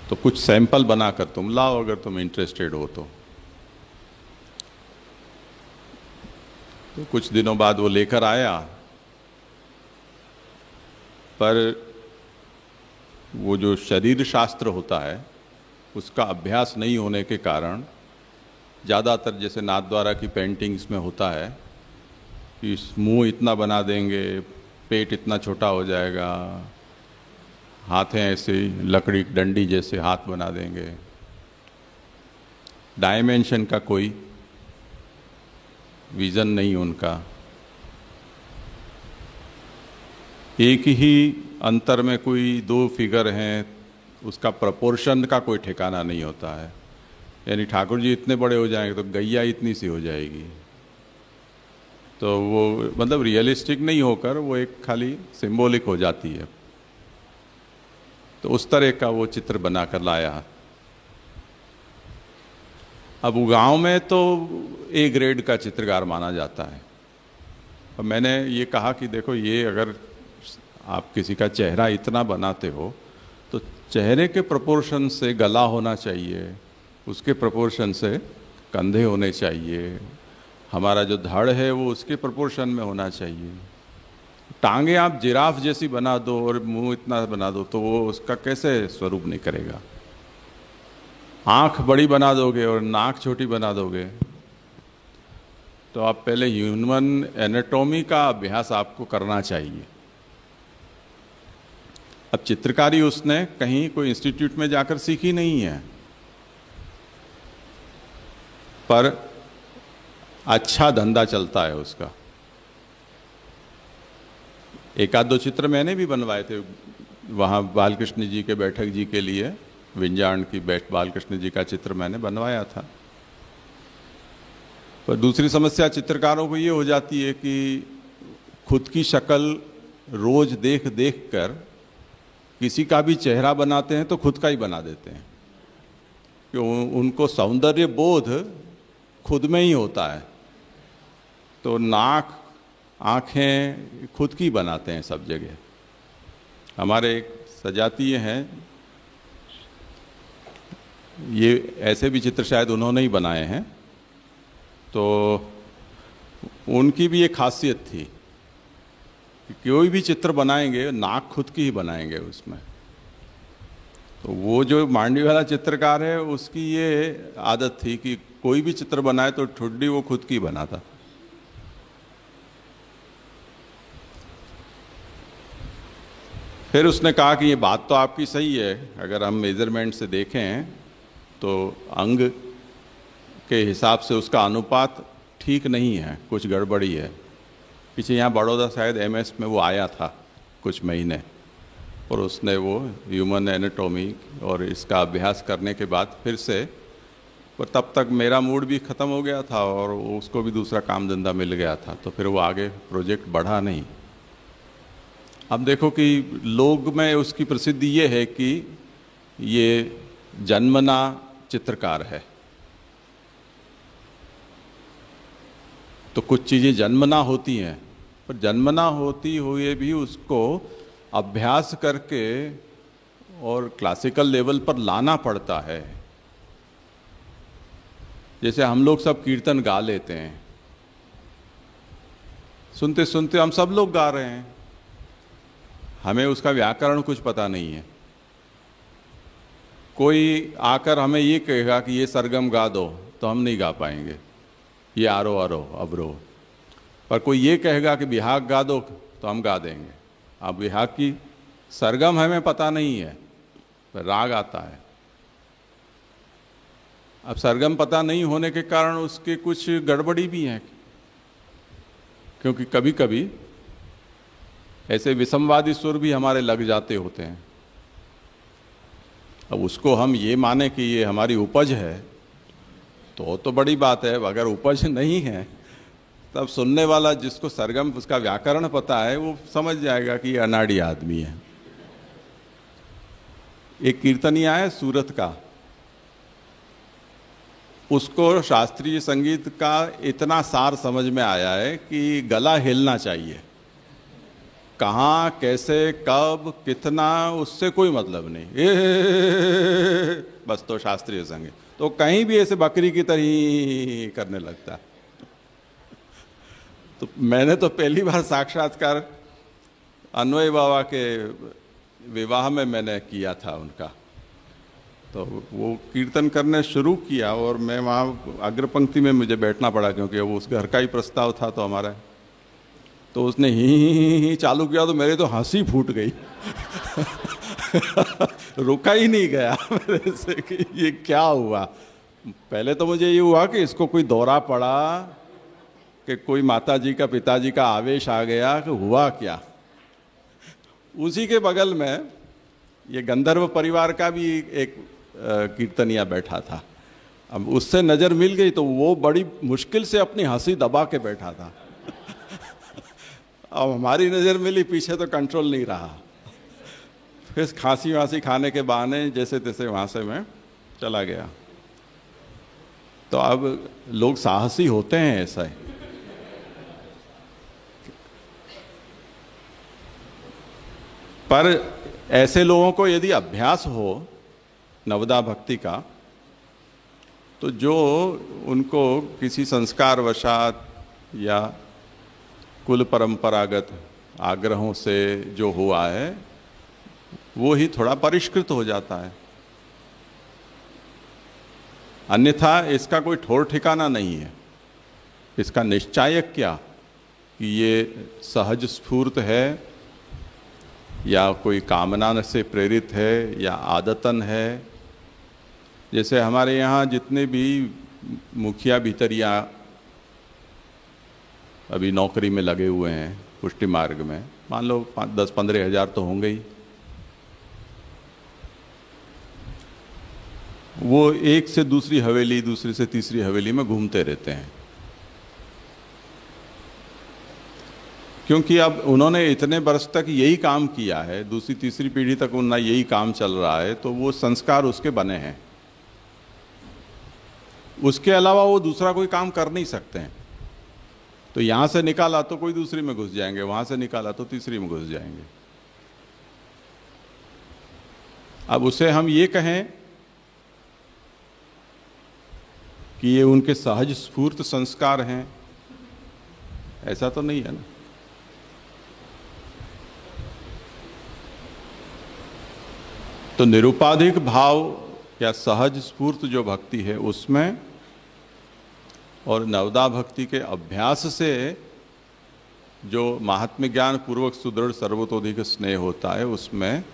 तो कुछ सैंपल बनाकर तुम लाओ अगर तुम इंटरेस्टेड हो तो कुछ दिनों बाद वो लेकर आया, पर वो जो शरीर शास्त्र होता है उसका अभ्यास नहीं होने के कारण ज़्यादातर जैसे नाथद्वारा की पेंटिंग्स में होता है कि मुंह इतना बना देंगे, पेट इतना छोटा हो जाएगा, हाथें ऐसे लकड़ी डंडी जैसे हाथ बना देंगे, डायमेंशन का कोई विज़न नहीं उनका, एक ही अंतर में कोई दो फिगर हैं, उसका प्रपोर्शन का कोई ठिकाना नहीं होता है। यानी ठाकुर जी इतने बड़े हो जाएंगे तो गैया इतनी सी हो जाएगी, तो वो मतलब रियलिस्टिक नहीं होकर वो एक खाली सिंबॉलिक हो जाती है। तो उस तरह का वो चित्र बनाकर लाया। अब गांव में तो ए ग्रेड का चित्रकार माना जाता है। और मैंने ये कहा कि देखो, ये अगर आप किसी का चेहरा इतना बनाते हो तो चेहरे के प्रोपोर्शन से गला होना चाहिए, उसके प्रोपोर्शन से कंधे होने चाहिए, हमारा जो धड़ है वो उसके प्रोपोर्शन में होना चाहिए। टांगे आप जिराफ जैसी बना दो और मुंह इतना बना दो तो वो उसका कैसे स्वरूप नहीं करेगा। आँख बड़ी बना दोगे और नाक छोटी बना दोगे तो आप पहले ह्यूमन एनाटॉमी का अभ्यास आपको करना चाहिए। अब चित्रकारी उसने कहीं कोई इंस्टीट्यूट में जाकर सीखी नहीं है, पर अच्छा धंधा चलता है उसका। एक आध दो चित्र मैंने भी बनवाए थे वहाँ बालकृष्ण जी के बैठक जी के लिए, विंजाण की बालकृष्ण जी का चित्र मैंने बनवाया था। पर दूसरी समस्या चित्रकारों को ये हो जाती है कि खुद की शक्ल रोज देख देख कर किसी का भी चेहरा बनाते हैं तो खुद का ही बना देते हैं, क्यों उनको सौंदर्य बोध खुद में ही होता है। तो नाक आँखें खुद की बनाते हैं सब जगह। हमारे एक सजातीय हैं, ये ऐसे भी चित्र शायद उन्होंने ही बनाए हैं, तो उनकी भी एक खासियत थी कि कोई भी चित्र बनाएंगे नाक खुद की ही बनाएंगे उसमें। तो वो जो मांडवी वाला चित्रकार है उसकी ये आदत थी कि कोई भी चित्र बनाए तो ठुड्डी वो खुद की बनाता। फिर उसने कहा कि ये बात तो आपकी सही है, अगर हम मेजरमेंट से देखें तो अंग के हिसाब से उसका अनुपात ठीक नहीं है, कुछ गड़बड़ी है। पीछे यहाँ बड़ौदा शायद MS में वो आया था कुछ महीने, और उसने वो ह्यूमन एनाटॉमी और इसका अभ्यास करने के बाद फिर से, पर तब तक मेरा मूड भी ख़त्म हो गया था और उसको भी दूसरा काम धंधा मिल गया था, तो फिर वो आगे प्रोजेक्ट बढ़ा नहीं। अब देखो कि लोग में उसकी प्रसिद्धि ये है कि ये जन्मना चित्रकार है। तो कुछ चीज़ें जन्मना होती हैं, पर जन्मना होती हुए भी उसको अभ्यास करके और क्लासिकल लेवल पर लाना पड़ता है। जैसे हम लोग सब कीर्तन गा लेते हैं, सुनते सुनते हम सब लोग गा रहे हैं, हमें उसका व्याकरण कुछ पता नहीं है। कोई आकर हमें ये कहेगा कि ये सरगम गा दो, तो हम नहीं गा पाएंगे, ये आरोह अरोह अवरोह। पर कोई ये कहेगा कि बिहाग गा दो, तो हम गा देंगे। अब बिहाग की सरगम हमें पता नहीं है, पर राग आता है। अब सरगम पता नहीं होने के कारण उसके कुछ गड़बड़ी भी हैं, क्योंकि कभी कभी ऐसे विषमवादी सुर भी हमारे लग जाते होते हैं। अब उसको हम ये माने कि ये हमारी उपज है तो बड़ी बात है। अगर उपज नहीं है तब सुनने वाला, जिसको सरगम उसका व्याकरण पता है, वो समझ जाएगा कि ये अनाड़ी आदमी है। एक कीर्तनिया है सूरत का, उसको शास्त्रीय संगीत का इतना सार समझ में आया है कि गला हिलना चाहिए। कहाँ, कैसे, कब, कितना, उससे कोई मतलब नहीं, बस तो शास्त्रीय संगीत। तो कहीं भी ऐसे बकरी की तरह करने लगता है। तो मैंने तो पहली बार साक्षात्कार अन्वय बाबा के विवाह में मैंने किया था उनका। तो वो कीर्तन करने शुरू किया और मैं वहाँ अग्रपंक्ति में मुझे बैठना पड़ा, क्योंकि वो उस घर का ही प्रस्ताव था तो हमारा। तो उसने ही चालू किया तो मेरे तो हंसी फूट गई। रुका ही नहीं गया मेरे से कि ये क्या हुआ। पहले तो मुझे ये हुआ कि इसको कोई दौरा पड़ा, कि कोई माताजी का पिताजी का आवेश आ गया, कि हुआ क्या। उसी के बगल में ये गंधर्व परिवार का भी एक कीर्तनिया बैठा था। अब उससे नज़र मिल गई तो वो बड़ी मुश्किल से अपनी हंसी दबा के बैठा था। अब हमारी नज़र मिली पीछे तो कंट्रोल नहीं रहा। फिर खांसी वांसी खाने के बहाने जैसे तैसे वहाँ से मैं चला गया। तो अब लोग साहसी होते हैं ऐसा ही। पर ऐसे लोगों को यदि अभ्यास हो नवदा भक्ति का, तो जो उनको किसी संस्कार वशात या कुल परंपरागत आग्रहों से जो हुआ है, वो ही थोड़ा परिष्कृत हो जाता है। अन्यथा इसका कोई ठोर ठिकाना नहीं है। इसका निश्चायक क्या कि ये सहज स्फूर्त है या कोई कामना से प्रेरित है या आदतन है। जैसे हमारे यहाँ जितने भी मुखिया भीतरिया अभी नौकरी में लगे हुए हैं पुष्टि मार्ग में, मान लो 10-15 हज़ार तो होंगे ही। वो एक से दूसरी हवेली, दूसरी से तीसरी हवेली में घूमते रहते हैं, क्योंकि अब उन्होंने इतने वर्ष तक यही काम किया है, दूसरी तीसरी पीढ़ी तक उनका यही काम चल रहा है, तो वो संस्कार उसके बने हैं। उसके अलावा वो दूसरा कोई काम कर नहीं सकते हैं। तो यहाँ से निकाला तो कोई दूसरी में घुस जाएंगे, वहाँ से निकाला तो तीसरी में घुस जाएंगे। अब उसे हम ये कहें कि ये उनके सहज स्फूर्त संस्कार हैं, ऐसा तो नहीं है ना। तो निरुपाधिक भाव या सहज स्फूर्त जो भक्ति है उसमें, और नवदा भक्ति के अभ्यास से जो महात्म्य ज्ञान पूर्वक सुदृढ़ सर्वतोधिक स्नेह होता है, उसमें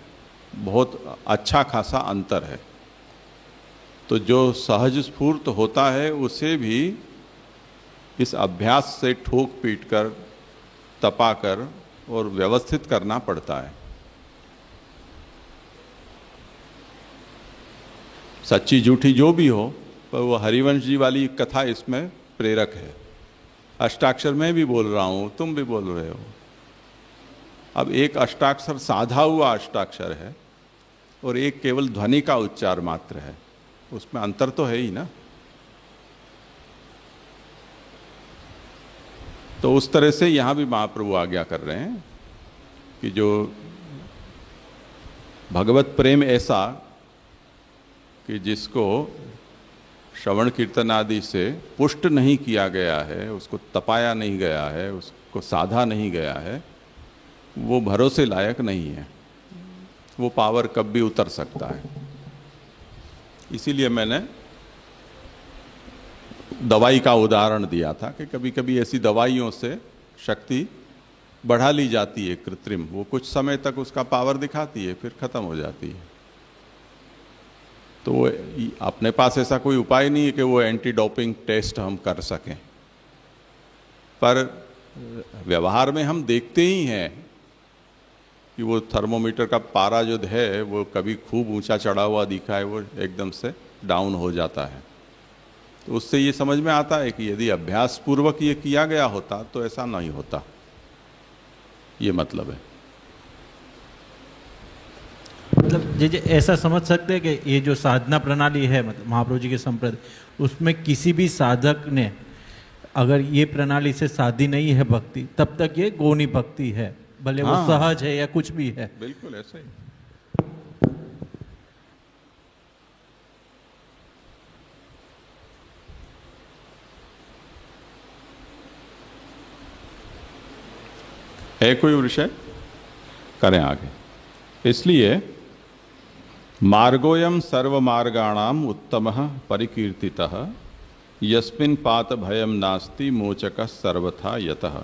बहुत अच्छा खासा अंतर है। तो जो सहज स्फूर्त होता है उसे भी इस अभ्यास से ठोक पीट कर, तपा कर और व्यवस्थित करना पड़ता है। सच्ची झूठी जो भी हो, पर वो हरिवंश जी वाली कथा इसमें प्रेरक है। अष्टाक्षर मैं भी बोल रहा हूँ, तुम भी बोल रहे हो। अब एक अष्टाक्षर साधा हुआ अष्टाक्षर है और एक केवल ध्वनि का उच्चार मात्र है, उसमें अंतर तो है ही ना। तो उस तरह से यहां भी महाप्रभु आज्ञा कर रहे हैं कि जो भगवत प्रेम ऐसा कि जिसको श्रवण कीर्तन आदि से पुष्ट नहीं किया गया है, उसको तपाया नहीं गया है, उसको साधा नहीं गया है, वो भरोसे लायक नहीं है, वो पावर कब भी उतर सकता है। इसीलिए मैंने दवाई का उदाहरण दिया था कि कभी कभी ऐसी दवाइयों से शक्ति बढ़ा ली जाती है कृत्रिम, वो कुछ समय तक उसका पावर दिखाती है, फिर खत्म हो जाती है। तो अपने पास ऐसा कोई उपाय नहीं है कि वो एंटी डोपिंग टेस्ट हम कर सकें, पर व्यवहार में हम देखते ही हैं कि वो थर्मोमीटर का पारा जो है वो कभी खूब ऊंचा चढ़ा हुआ दिखा है, वो एकदम से डाउन हो जाता है। तो उससे ये समझ में आता है कि यदि अभ्यास पूर्वक ये किया गया होता तो ऐसा नहीं होता, ये मतलब है। मतलब जी ऐसा समझ सकते हैं कि ये जो साधना प्रणाली है, मतलब महाप्रभु जी के संप्रदाय, उसमें किसी भी साधक ने अगर ये प्रणाली से साधी नहीं है भक्ति, तब तक ये गौणी भक्ति है, भले वो सहज है या कुछ भी है। बिल्कुल ऐसे ही। है कोई विषय, करें आगे। इसलिए मार्गोयम सर्वमार्गाणाम उत्तमः परिकीर्तितः यस्मिन् पात भयम नास्ति मोचकः सर्वथा यतः।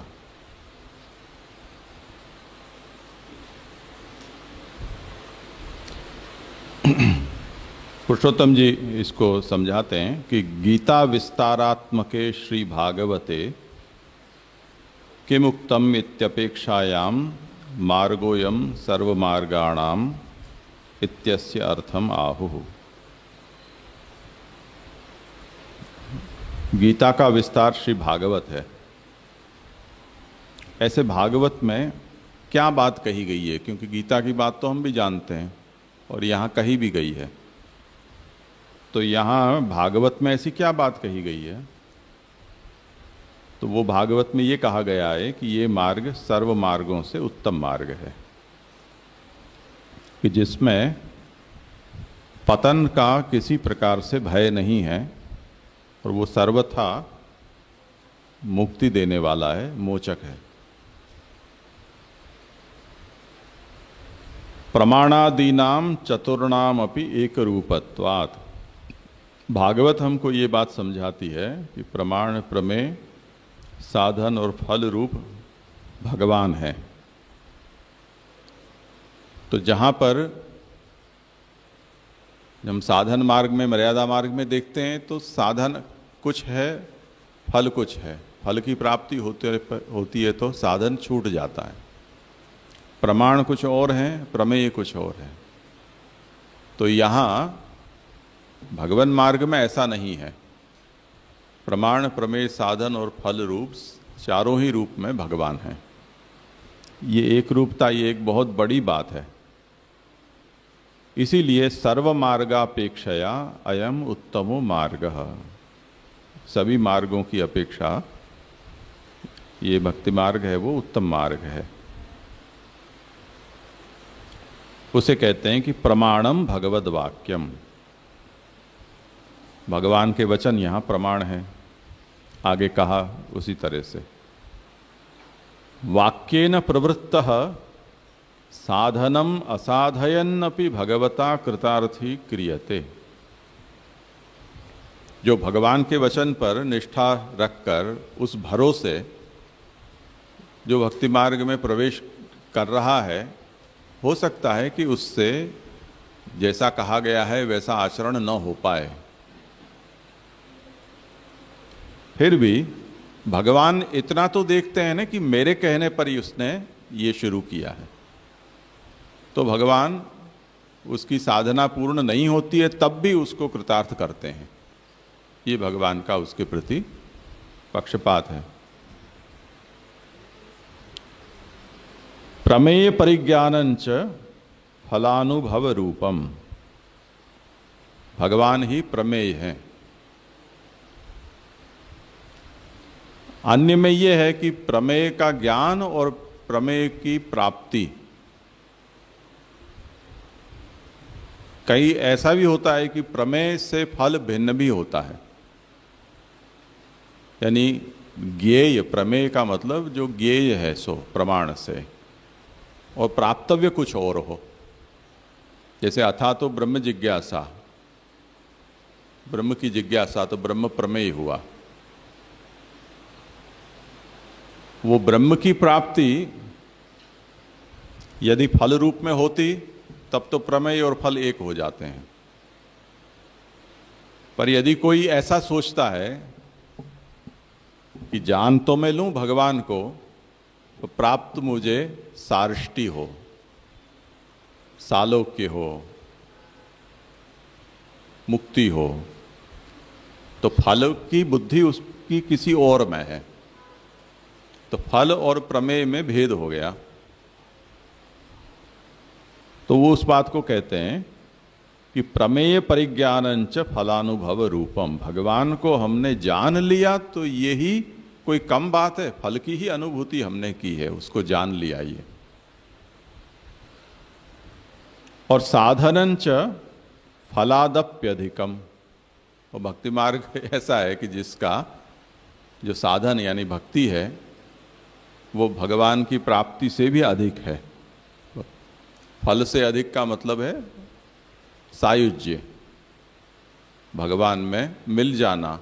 पुरुषोत्तम जी इसको समझाते हैं कि गीता विस्तारात्मके श्री भागवते किमुक्तम इत्यपेक्षायाम मार्गोयम सर्वमार्गाणाम इत्यस्य अर्थम आहुः। गीता का विस्तार श्री भागवत है। ऐसे भागवत में क्या बात कही गई है, क्योंकि गीता की बात तो हम भी जानते हैं और यहाँ कही भी गई है, तो यहाँ भागवत में ऐसी क्या बात कही गई है? तो वो भागवत में ये कहा गया है कि ये मार्ग सर्व मार्गों से उत्तम मार्ग है, कि जिसमें पतन का किसी प्रकार से भय नहीं है और वो सर्वथा मुक्ति देने वाला है, मोचक है। प्रमाणादीनाम चतुर्णाम अपि एक रूपत्वात्। भागवत हमको ये बात समझाती है कि प्रमाण, प्रमेय, साधन और फल रूप भगवान है। तो जहाँ पर हम साधन मार्ग में, मर्यादा मार्ग में देखते हैं तो साधन कुछ है, फल कुछ है, फल की प्राप्ति होती है तो साधन छूट जाता है। प्रमाण कुछ और है, प्रमेय कुछ और है। तो यहाँ भगवान मार्ग में ऐसा नहीं है। प्रमाण, प्रमेय, साधन और फल रूप चारों ही रूप में भगवान हैं। ये एक रूपता, ये एक बहुत बड़ी बात है। इसीलिए सर्व मार्गापेक्षया अयम उत्तमो मार्गः। सभी मार्गों की अपेक्षा ये भक्ति मार्ग है, वो उत्तम मार्ग है। उसे कहते हैं कि प्रमाणम भगवद वाक्यम। भगवान के वचन यहाँ प्रमाण है। आगे कहा उसी तरह से, वाक्येन प्रवृत्तः साधनम असाधयन्नपि भगवता कृतार्थी क्रियते। जो भगवान के वचन पर निष्ठा रखकर उस भरोसे जो भक्ति मार्ग में प्रवेश कर रहा है, हो सकता है कि उससे जैसा कहा गया है वैसा आचरण न हो पाए, फिर भी भगवान इतना तो देखते हैं ना कि मेरे कहने पर ही उसने ये शुरू किया है। तो भगवान उसकी साधना पूर्ण नहीं होती है तब भी उसको कृतार्थ करते हैं। ये भगवान का उसके प्रति पक्षपात है। प्रमेय परिज्ञानंच फलानुभव रूपम, भगवान ही प्रमेय हैं। अन्य में यह है कि प्रमेय का ज्ञान और प्रमेय की प्राप्ति, कई ऐसा भी होता है कि प्रमेय से फल भिन्न भी होता है। यानी ज्ञेय, प्रमेय का मतलब जो ज्ञेय है सो प्रमाण से, और प्राप्तव्य कुछ और हो। जैसे अथा तो ब्रह्म जिज्ञासा, ब्रह्म की जिज्ञासा तो ब्रह्म प्रमेय हुआ। वो ब्रह्म की प्राप्ति यदि फल रूप में होती तब तो प्रमेय और फल एक हो जाते हैं। पर यदि कोई ऐसा सोचता है कि जान तो मैं लूं भगवान को, तो प्राप्त मुझे सार्ष्टि हो, सालोक्य हो, मुक्ति हो, तो फल की बुद्धि उसकी किसी और में है। तो फल और प्रमेय में भेद हो गया। तो वो उस बात को कहते हैं कि प्रमेय परिज्ञानंच फलानुभव रूपम, भगवान को हमने जान लिया तो यही कोई कम बात है, फल की ही अनुभूति हमने की है, उसको जान लिया ये। और साधनंच फलादप्यधिकम, और भक्ति मार्ग ऐसा है कि जिसका जो साधन यानी भक्ति है वो भगवान की प्राप्ति से भी अधिक है। फल से अधिक का मतलब है सायुज्य, भगवान में मिल जाना।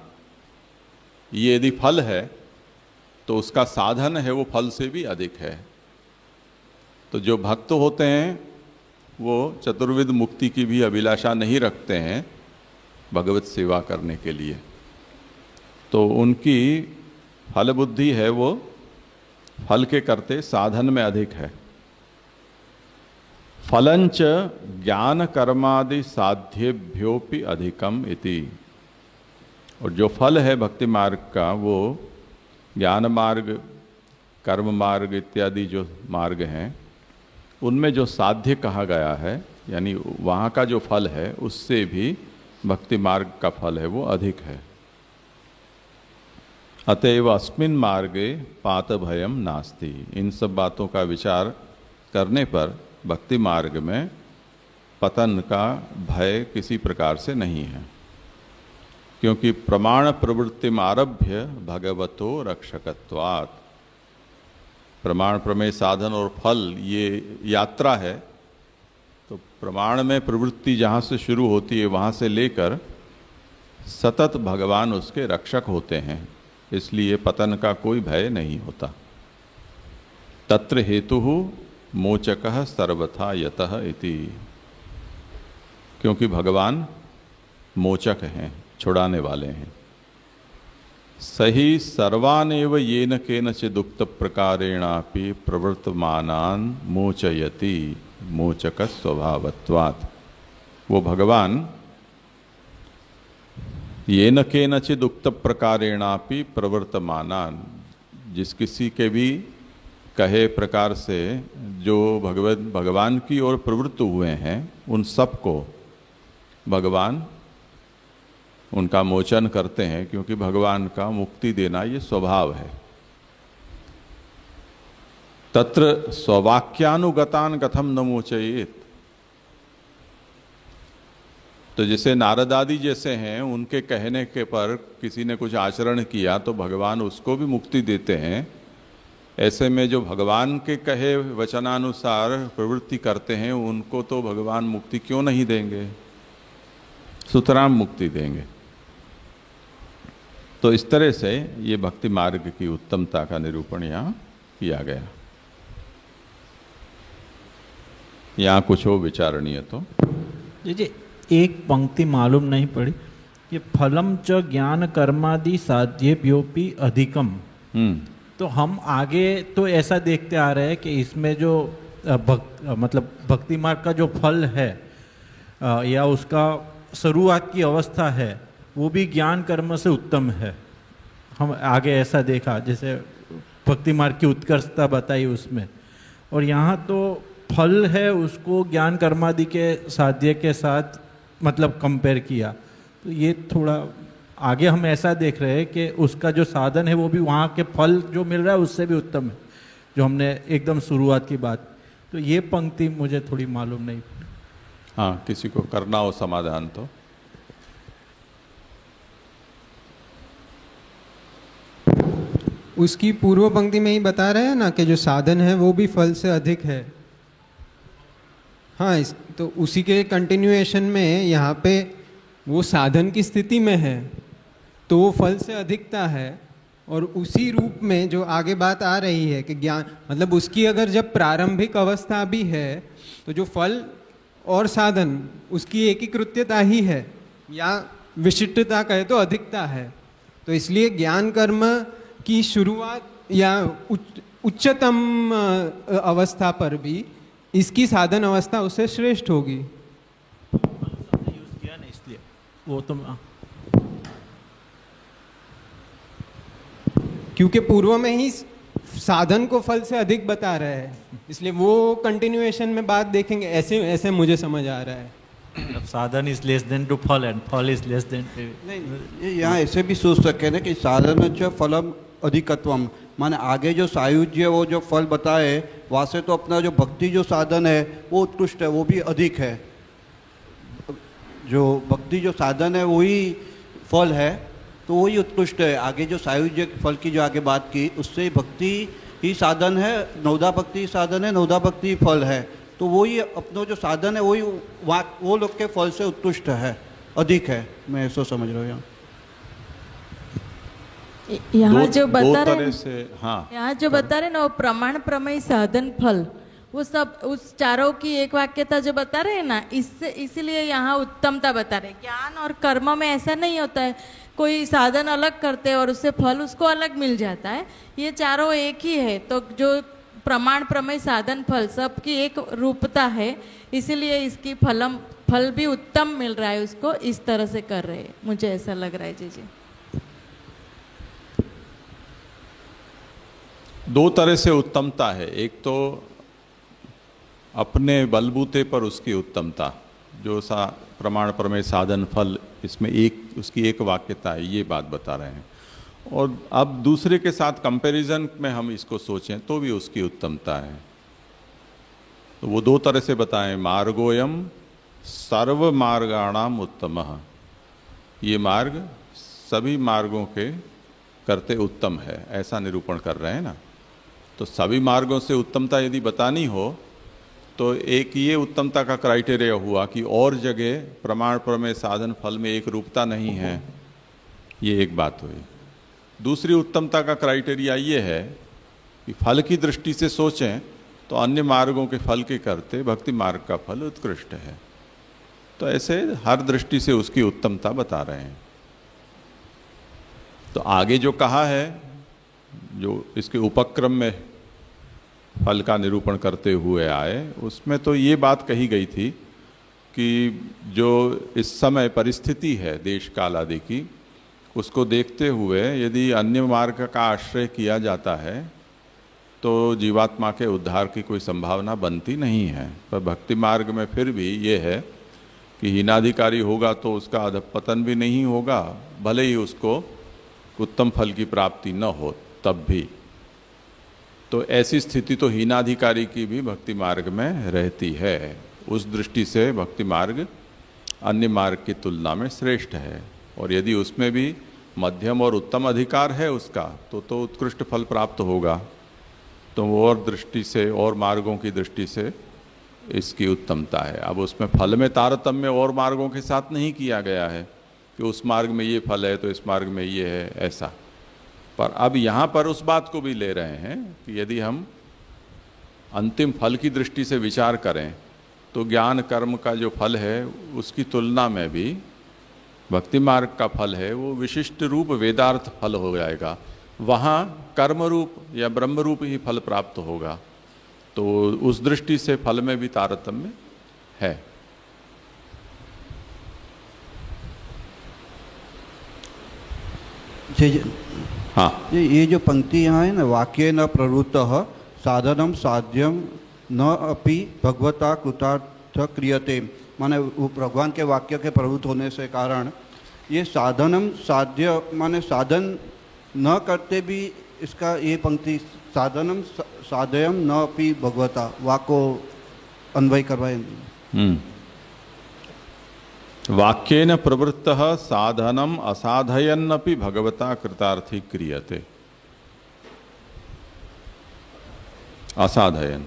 ये यदि फल है तो उसका साधन है वो फल से भी अधिक है। तो जो भक्त होते हैं वो चतुर्विध मुक्ति की भी अभिलाषा नहीं रखते हैं भगवत सेवा करने के लिए, तो उनकी फल बुद्धि है वो फल के करते साधन में अधिक है। फलंच ज्ञान कर्मादि साध्येभ्योपि अधिकम इति, और जो फल है भक्ति मार्ग का वो ज्ञान मार्ग, कर्म मार्ग इत्यादि जो मार्ग हैं उनमें जो साध्य कहा गया है, यानी वहाँ का जो फल है उससे भी भक्ति मार्ग का फल है वो अधिक है। अतएव अस्मिन् मार्गे पात भयम नास्ति, इन सब बातों का विचार करने पर भक्ति मार्ग में पतन का भय किसी प्रकार से नहीं है, क्योंकि प्रमाण प्रवृत्तिम आरभ्य भगवतो रक्षकत्वात्, प्रमाण प्रमेय साधन और फल ये यात्रा है। तो प्रमाण में प्रवृत्ति जहाँ से शुरू होती है वहाँ से लेकर सतत भगवान उसके रक्षक होते हैं, इसलिए पतन का कोई भय नहीं होता। तत्र हेतु मोचकः सर्वथा यतः इति, क्योंकि भगवान मोचक हैं, छुड़ाने वाले हैं। सही सर्वानेव येन केनचिदुक्त प्रकारेणापि प्रवर्तमानान् मोचयति मोचक स्वभावत्वात्, वो भगवान येन केनचिदुक्त प्रकारेणापि प्रवर्तमानान्, जिस किसी के भी कहे प्रकार से जो भगवान की ओर प्रवृत्त हुए हैं उन सबको भगवान उनका मोचन करते हैं, क्योंकि भगवान का मुक्ति देना ये स्वभाव है। तत्र स्ववाक्यानुगतान कथम न मोचयेत, तो जैसे नारद आदि जैसे हैं उनके कहने के पर किसी ने कुछ आचरण किया तो भगवान उसको भी मुक्ति देते हैं। ऐसे में जो भगवान के कहे वचनानुसार प्रवृत्ति करते हैं उनको तो भगवान मुक्ति क्यों नहीं देंगे, सुतराम मुक्ति देंगे। तो इस तरह से ये भक्ति मार्ग की उत्तमता का निरूपण यहाँ किया गया। यहाँ कुछ हो विचारणीय तो जी एक पंक्ति मालूम नहीं पड़ी, ये फलम च ज्ञान कर्मादि साध्येभ्योपि अधिकम। तो हम आगे तो ऐसा देखते आ रहे हैं कि इसमें जो मतलब भक्ति मार्ग का जो फल है या उसका शुरुआत की अवस्था है वो भी ज्ञान कर्म से उत्तम है। हम आगे ऐसा देखा, जैसे भक्ति मार्ग की उत्कर्षता बताई उसमें, और यहाँ तो फल है उसको ज्ञान कर्मादि के साध्य के साथ मतलब कंपेयर किया, तो ये थोड़ा आगे हम ऐसा देख रहे हैं कि उसका जो साधन है वो भी वहाँ के फल जो मिल रहा है उससे भी उत्तम है, जो हमने एकदम शुरुआत की बात। तो ये पंक्ति मुझे थोड़ी मालूम नहीं। हाँ, किसी को करना हो समाधान तो। उसकी पूर्व पंक्ति में ही बता रहे हैं ना कि जो साधन है वो भी फल से अधिक है। हाँ, तो उसी के कंटिन्यूएशन में यहाँ पे वो साधन की स्थिति में है तो वो फल से अधिकता है, और उसी रूप में जो आगे बात आ रही है कि ज्ञान मतलब उसकी अगर जब प्रारंभिक अवस्था भी है तो जो फल और साधन उसकी एकीकृत्यता ही है या विशिष्टता कहे तो अधिकता है। तो इसलिए ज्ञान कर्म की शुरुआत या उच्चतम अवस्था पर भी इसकी साधन अवस्था उससे श्रेष्ठ होगी। यूज किया ना इसलिए वो तो क्योंकि पूर्व में ही साधन को फल से अधिक बता रहे हैं, इसलिए वो कंटिन्यूएशन में बात देखेंगे। ऐसे ऐसे मुझे समझ आ रहा है। साधन इज लेस देन टू फल एंड फल इज लेस देन। नहीं, यहाँ ऐसे भी सोच सकते हैं ना कि साधन च फलम अधिकत्वम, माने आगे जो सायुज्य वो जो फल बताए वहाँ से तो अपना जो भक्ति जो साधन है वो उत्कृष्ट है, वो भी अधिक है। जो भक्ति जो साधन है वही फल है तो वही उत्कृष्ट है। आगे जो सायुज्य फल की जो आगे बात की उससे भक्ति ही साधन है, नवदा भक्ति साधन है, नवदा भक्ति फल है, तो वही अपना जो साधन है वही वो लोग के फल से उत्कृष्ट है, अधिक है। मैं ऐसा समझ रहा हूँ यहाँ जो बता रहे हाँ, यहाँ जो बता रहे ना वो प्रमाण प्रमेय साधन फल वो सब उस चारों की एक वाक्यता जो बता रहे हैं ना, इससे इसीलिए यहाँ उत्तमता बता रहे। ज्ञान और कर्म में ऐसा नहीं होता है, कोई साधन अलग करते हैं और उससे फल उसको अलग मिल जाता है। ये चारों एक ही है, तो जो प्रमाण प्रमेय साधन फल सबकी एक रूपता है, इसीलिए इसकी फल भी उत्तम मिल रहा है उसको, इस तरह से कर रहे हैं, मुझे ऐसा लग रहा है। जी जी, दो तरह से उत्तमता है। एक तो अपने बलबूते पर उसकी उत्तमता, जो प्रमाण प्रमेय साधन फल, इसमें एक उसकी एक वाक्यता है, ये बात बता रहे हैं। और अब दूसरे के साथ कंपैरिजन में हम इसको सोचें तो भी उसकी उत्तमता है। तो वो दो तरह से बताएं, मार्गोयम सर्व मार्गाणाम उत्तमः, ये मार्ग सभी मार्गों के करते उत्तम है, ऐसा निरूपण कर रहे हैं ना। तो सभी मार्गों से उत्तमता यदि बतानी हो तो एक ये उत्तमता का क्राइटेरिया हुआ कि और जगह प्रमाण प्रमेय साधन फल में एक रूपता नहीं है, ये एक बात हुई। दूसरी उत्तमता का क्राइटेरिया ये है कि फल की दृष्टि से सोचें तो अन्य मार्गों के फल के करते भक्ति मार्ग का फल उत्कृष्ट है। तो ऐसे हर दृष्टि से उसकी उत्तमता बता रहे हैं। तो आगे जो कहा है, जो इसके उपक्रम में फल का निरूपण करते हुए आए, उसमें तो ये बात कही गई थी कि जो इस समय परिस्थिति है देश काल आदि की, उसको देखते हुए यदि अन्य मार्ग का आश्रय किया जाता है तो जीवात्मा के उद्धार की कोई संभावना बनती नहीं है। पर भक्ति मार्ग में फिर भी ये है कि हीनाधिकारी होगा तो उसका अधपतन भी नहीं होगा, भले ही उसको उत्तम फल की प्राप्ति न हो तब भी। तो ऐसी स्थिति तो हीनाधिकारी की भी भक्ति मार्ग में रहती है। उस दृष्टि से भक्ति मार्ग अन्य मार्ग की तुलना में श्रेष्ठ है। और यदि उसमें भी मध्यम और उत्तम अधिकार है उसका तो उत्कृष्ट फल प्राप्त होगा। तो वो और दृष्टि से और मार्गों की दृष्टि से इसकी उत्तमता है। अब उसमें फल में तारतम्य और मार्गों के साथ नहीं किया गया है कि उस मार्ग में ये फल है तो इस मार्ग में ये है, ऐसा। पर अब यहाँ पर उस बात को भी ले रहे हैं कि यदि हम अंतिम फल की दृष्टि से विचार करें तो ज्ञान कर्म का जो फल है उसकी तुलना में भी भक्ति मार्ग का फल है वो विशिष्ट रूप वेदार्थ फल हो जाएगा। वहाँ कर्म रूप या ब्रह्म रूप ही फल प्राप्त होगा। तो उस दृष्टि से फल में भी तारतम्य है। हाँ, ये जो पंक्ति यहाँ है ना, वाक्य न प्रवृत्तः साधनम साध्यम न अपि भगवता कृतार्थ क्रियते, माने वो भगवान के वाक्य के प्रभुत्व होने से कारण ये साधनम साध्य माने साधन न करते भी इसका ये पंक्ति साधनम साधयम न अपि भगवता वाको अन्वय करवाए। वाक्येन प्रवृत्तः साधनम असाधयन्नपि भगवता कृतार्थी क्रियते। असाधयन,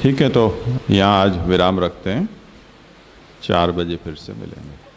ठीक है। तो यहाँ आज विराम रखते हैं, 4 बजे फिर से मिलेंगे।